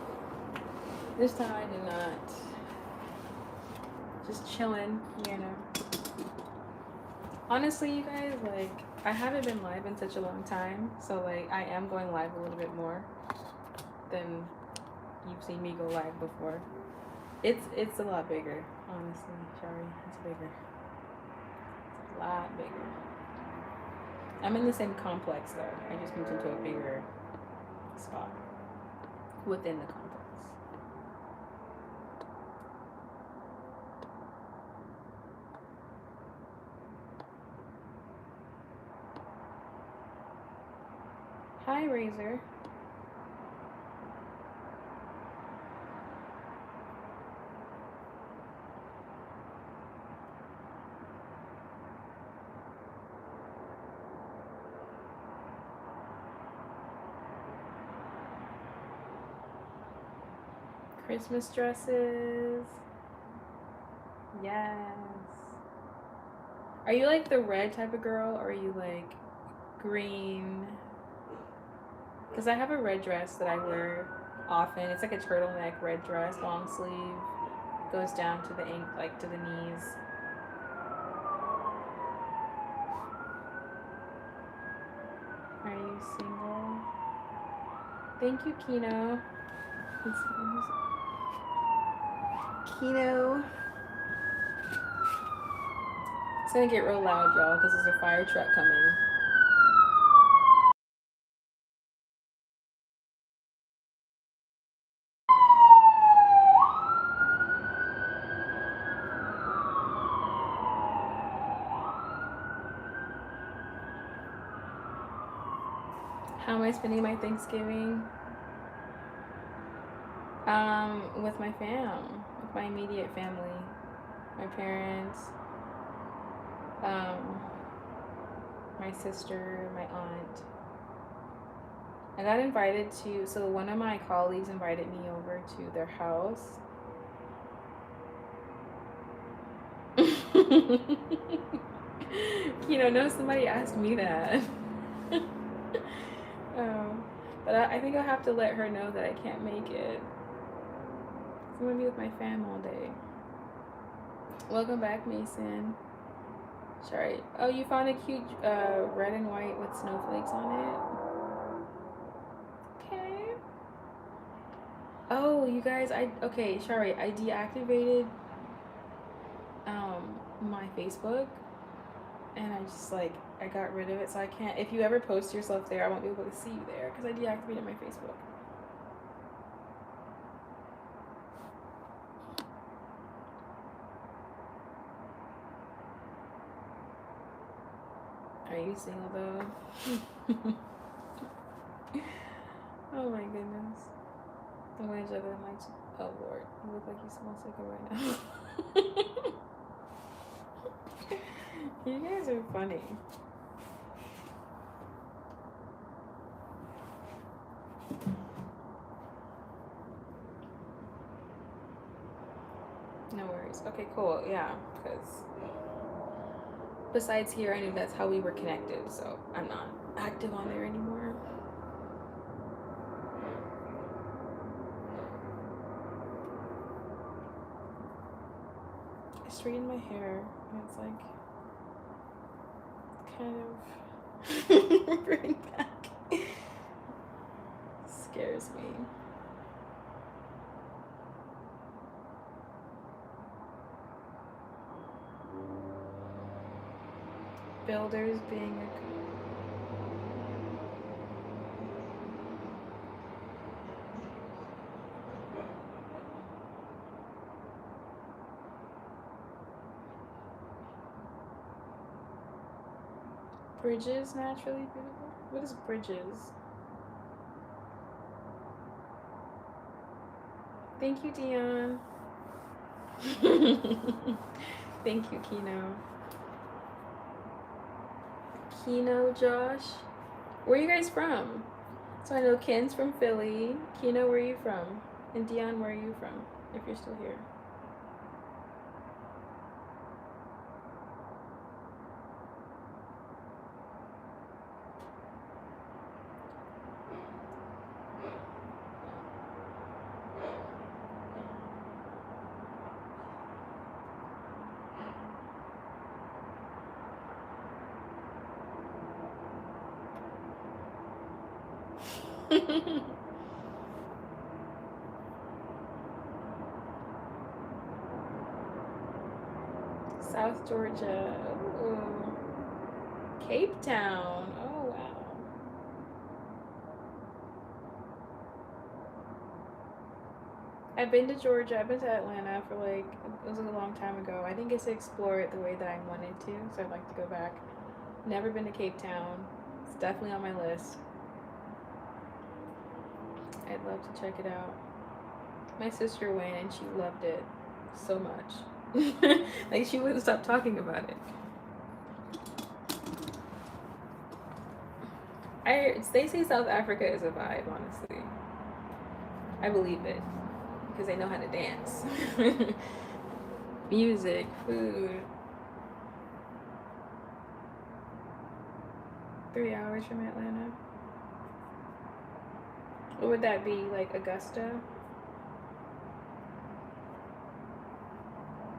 This time I did not. Just chilling, you know. Honestly, you guys, like, I haven't been live in such a long time, so like, I am going live a little bit more than you've seen me go live before. It's a lot bigger, honestly, Shari. It's bigger. It's a lot bigger. I'm in the same complex though. I just moved into a bigger spot within the complex. Hi, Razor. Christmas dresses. Yes. Are you like the red type of girl, or are you like green? Because I have a red dress that I wear often. It's like a turtleneck red dress, long sleeve, goes down to the like to the knees. Are you single? Thank you, Kino. Kino. It's gonna get real loud, y'all, because there's a fire truck coming. How am I spending my Thanksgiving? With my with my immediate family, my parents, my sister, my aunt. I got invited to, so one of my colleagues invited me over to their house. You know, somebody asked me that. But I think I'll have to let her know that I can't make it. I'm gonna be with my fam all day. Welcome back, Mason. Sorry. Oh, you found a cute red and white with snowflakes on it. Okay. Oh, you guys, okay, sorry, I deactivated my Facebook, and I just like I got rid of it, so I can't. If you ever post yourself there, I won't be able to see you there because I deactivated my Facebook. Are you single though? Oh my goodness. I'm gonna juggle in my. Oh Lord, you look like you smell sicker right now. You guys are funny. No worries. Okay, cool. Yeah, because besides here, I knew that's how we were connected, so I'm not active on there anymore. I straightened my hair, and it's like kind of bring back. Scares me. Builders being a bridges naturally beautiful. What is bridges? Thank you, Dion. Thank you, Kino. Kino, Josh. Where are you guys from? So I know Ken's from Philly. Kino, where are you from? And Dion, where are you from? If you're still here. South Georgia. Ooh. Cape Town. Oh, wow. I've been to Georgia. I've been to Atlanta for like, it was a long time ago. I didn't get to explore it the way that I wanted to, so I'd like to go back. Never been to Cape Town. It's definitely on my list. I'd love to check it out. My sister went and she loved it so much. Like she wouldn't stop talking about it. They say South Africa is a vibe, honestly. I believe it because they know how to dance. Music, food. 3 hours from Atlanta. What would that be? Like Augusta?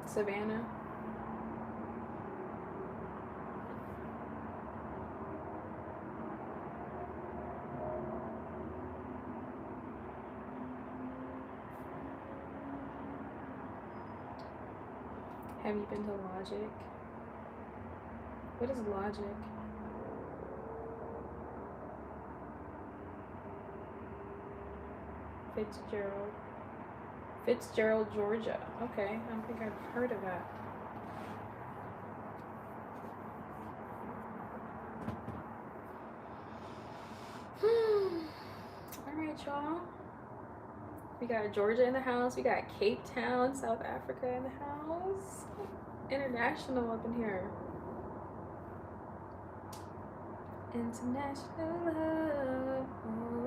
Savannah? Have you been to Logic? What is Logic? Fitzgerald, Georgia. Okay, I don't think I've heard of that. Alright, y'all. We got Georgia in the house. We got Cape Town, South Africa in the house. International up in here. International love.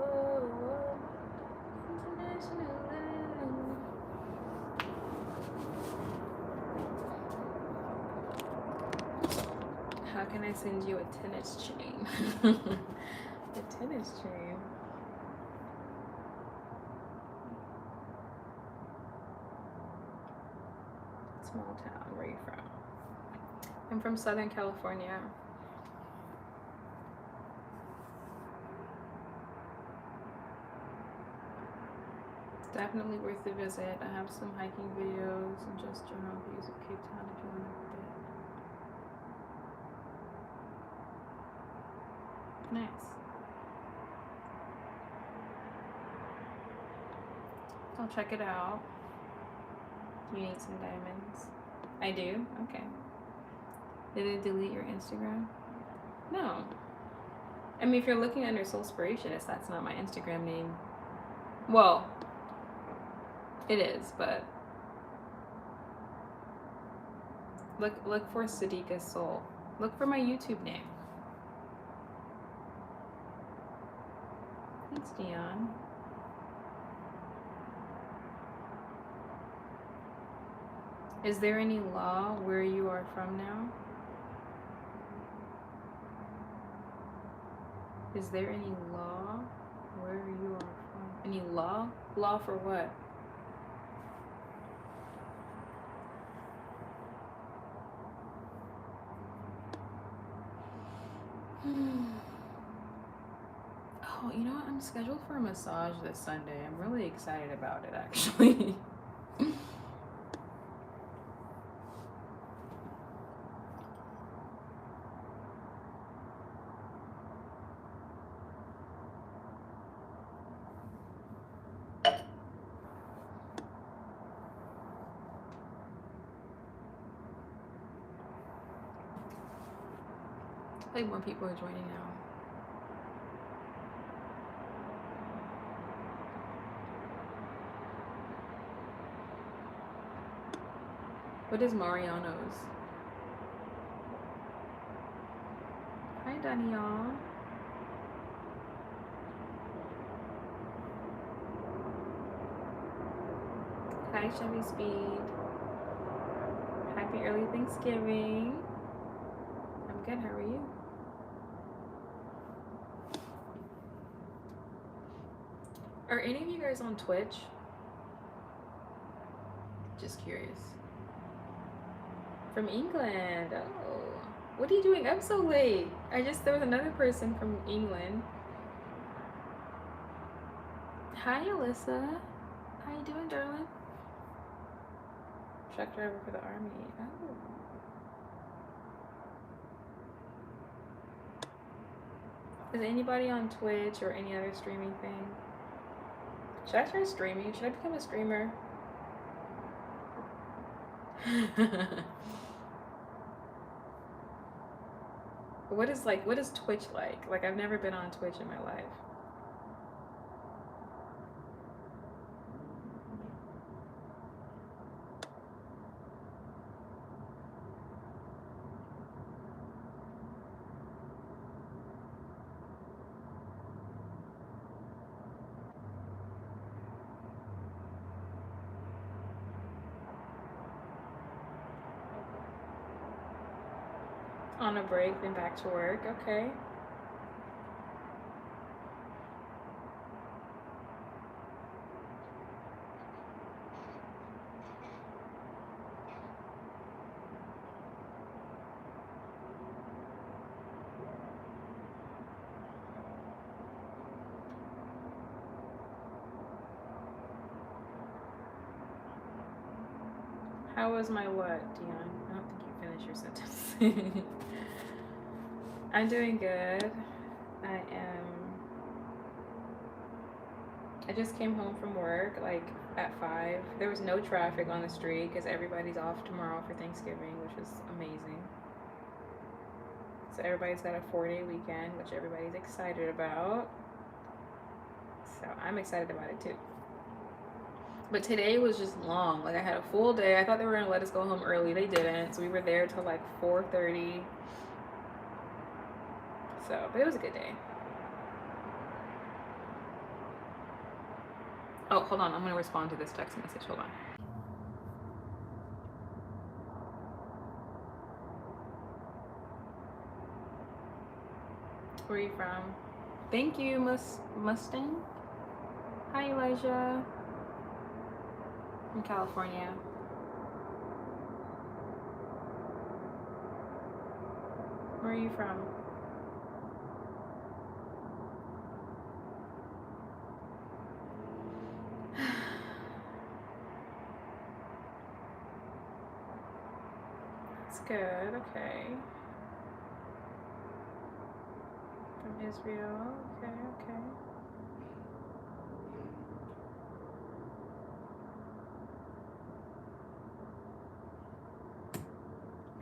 Oh, international love. How can I send you a tennis chain? A tennis chain. Small town. Where are you from? I'm from Southern California. It's definitely worth the visit. I have some hiking videos and just general views of Cape Town if you want to visit. Nice. I'll check it out. You need some diamonds. I do? Okay. Did it delete your Instagram? No. I mean, if you're looking under Soulspirationist, that's not my Instagram name. Well, it is, but look for Sadiqa Soul. Look for my YouTube name. Thanks, Dion. Is there any law where you are from now? Is there any law where you are from? Any law? Law for what? Oh, you know what? I'm scheduled for a massage this Sunday. I'm really excited about it, actually. I think more people are joining now. What is Mariano's? Hi, Danielle. Hi, Chevy Speed. Happy early Thanksgiving. I'm good. How are you? Are any of you guys on Twitch? Just curious. From England. Oh. What are you doing up so late? There was another person from England. Hi, Alyssa. How you doing, darling? Truck driver for the army. Oh. Is anybody on Twitch or any other streaming thing? Should I try streaming? Should I become a streamer? What is Twitch like? Like, I've never been on Twitch in my life. On a break, then back to work. Okay. How was my what, Dion? I don't think you finished your sentence. I'm doing good. I just came home from work like at 5. There was no traffic on the street because everybody's off tomorrow for Thanksgiving, which is amazing. So everybody's got a 4-day weekend, which everybody's excited about. So I'm excited about it too. But today was just long. Like, I had a full day. I thought they were gonna let us go home early. They didn't. So we were there till like 4:30. So, but it was a good day. Oh, hold on. I'm gonna respond to this text message. Hold on. Where are you from? Thank you, Mustang. Hi, Elijah. From California. Where are you from? That's good. Okay. From Israel. Okay, okay.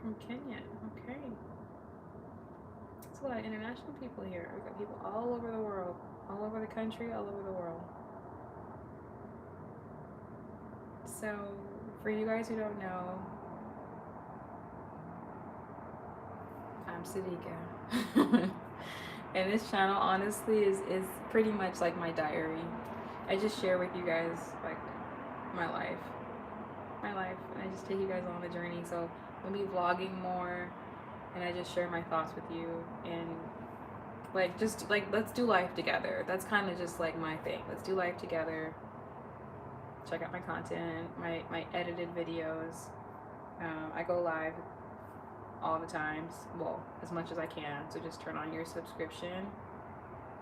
From Kenya. Okay. There's a lot of international people here. We've got people all over the world. All over the country, all over the world. So, for you guys who don't know, I'm Sadika. And this channel, honestly, is pretty much like my diary. I just share with you guys, like, my life. My life, and I just take you guys on the journey. So I'll be vlogging more, and I just share my thoughts with you, and like just like let's do life together. That's kind of just like my thing. Let's do life together. Check out my content, my edited videos. I go live all the times, well, as much as I can. So just turn on your subscription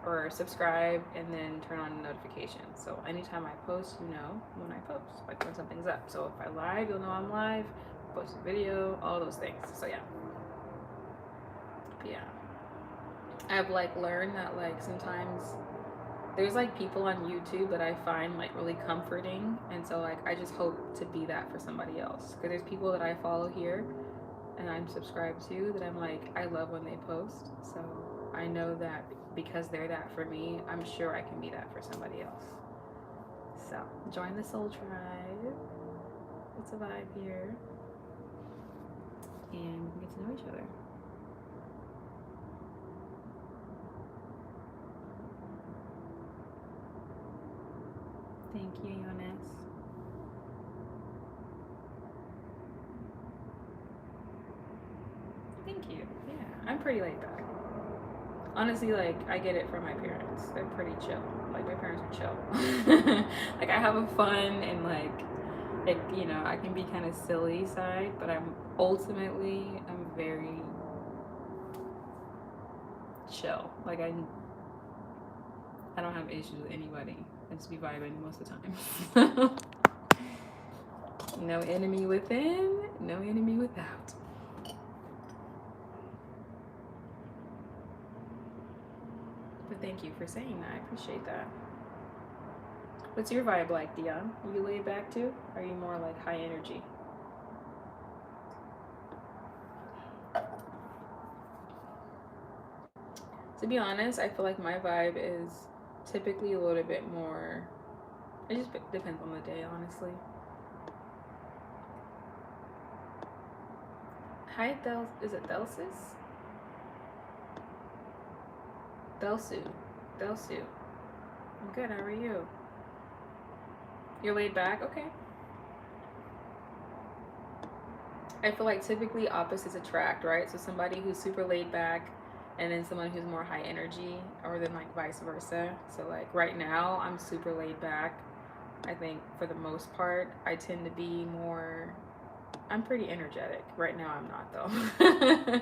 or subscribe, and then turn on notifications. So anytime I post, you know when I post, like when something's up. So if I live, you'll know I'm live. Post a video, all those things. So yeah. But yeah. I've like learned that like sometimes there's like people on YouTube that I find like really comforting, and so like I just hope to be that for somebody else. Because there's people that I follow here and I'm subscribed to that I'm like, I love when they post. So I know that because they're that for me, I'm sure I can be that for somebody else. So join the Soul Tribe. It's a vibe here, and we can get to know each other. Thank you, Jonas. Thank you. Yeah, I'm pretty laid back. Honestly, like, I get it from my parents. They're pretty chill. Like, my parents are chill. Like, I have a fun and, like, you know, I can be kind of silly side, but I'm very chill. Like, I don't have issues with anybody. I just be vibing most of the time. No enemy within, no enemy without. But thank you for saying that. I appreciate that. What's your vibe like, Dion? Are you laid back too? Are you more like high energy? To be honest, I feel like my vibe is typically a little bit more. It just depends on the day, honestly. Hi, is it Delsis? Delsu. I'm good. How are you? You're laid back? Okay. I feel like typically opposites attract, right? So somebody who's super laid back, and then someone who's more high energy, or then like vice versa. So like right now, I'm super laid back. I think for the most part, I tend to be more. I'm pretty energetic. Right now, I'm not though.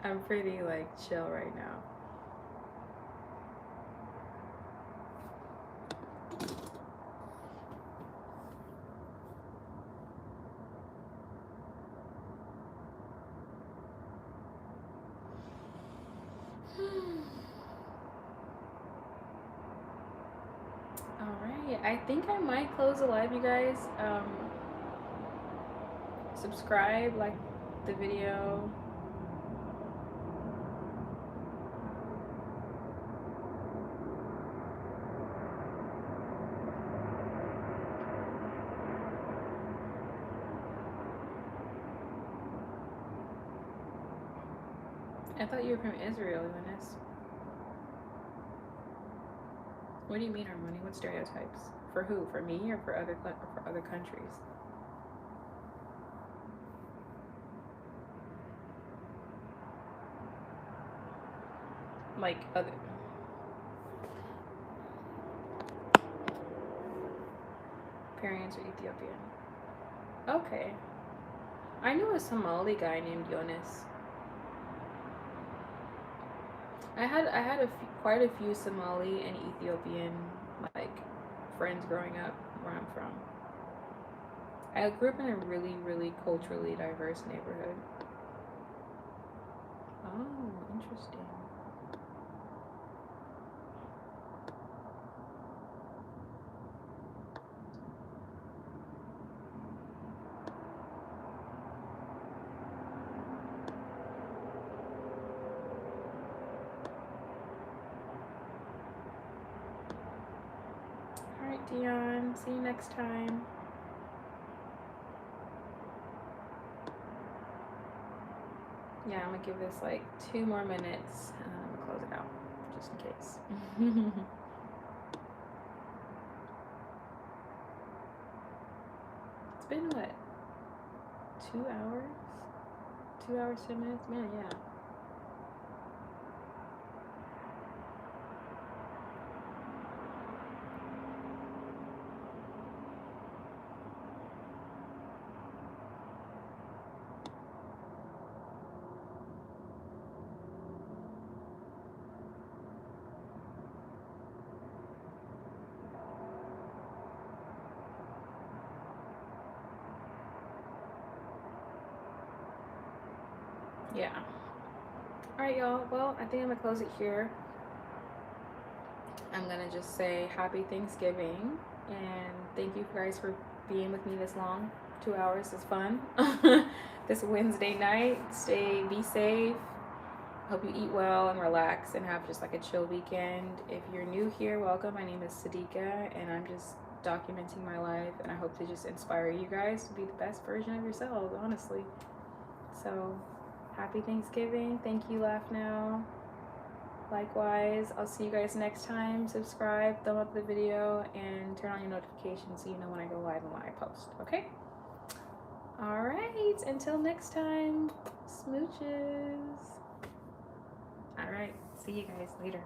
I'm pretty like chill right now. Alright, I think I might close the live, you guys. Subscribe, like the video. I thought you were from Israel, Eunice. What do you mean, Harmony? What stereotypes? For who? For me or for other countries? Like other. Parents are Ethiopian. Okay. I knew a Somali guy named Jonas. I had quite a few Somali and Ethiopian like friends growing up where I'm from. I grew up in a really culturally diverse neighborhood. Oh, interesting. Alright, Dion. See you next time. Yeah, I'm gonna give this like 2 more minutes and then I'm gonna close it out, just in case. It's been what? 2 hours? 2 hours, 10 minutes? Man, yeah. Yeah. Alright, y'all. Well, I think I'm gonna close it here. I'm gonna just say happy Thanksgiving and thank you guys for being with me this long. 2 hours is fun. This Wednesday night. Be safe. Hope you eat well and relax and have just like a chill weekend. If you're new here, welcome. My name is Sadiqa and I'm just documenting my life, and I hope to just inspire you guys to be the best version of yourselves, honestly. So happy Thanksgiving. Thank you, Laugh Now. Likewise, I'll see you guys next time. Subscribe, thumb up the video, and turn on your notifications so you know when I go live and when I post, okay? All right, until next time, smooches. All right, see you guys later.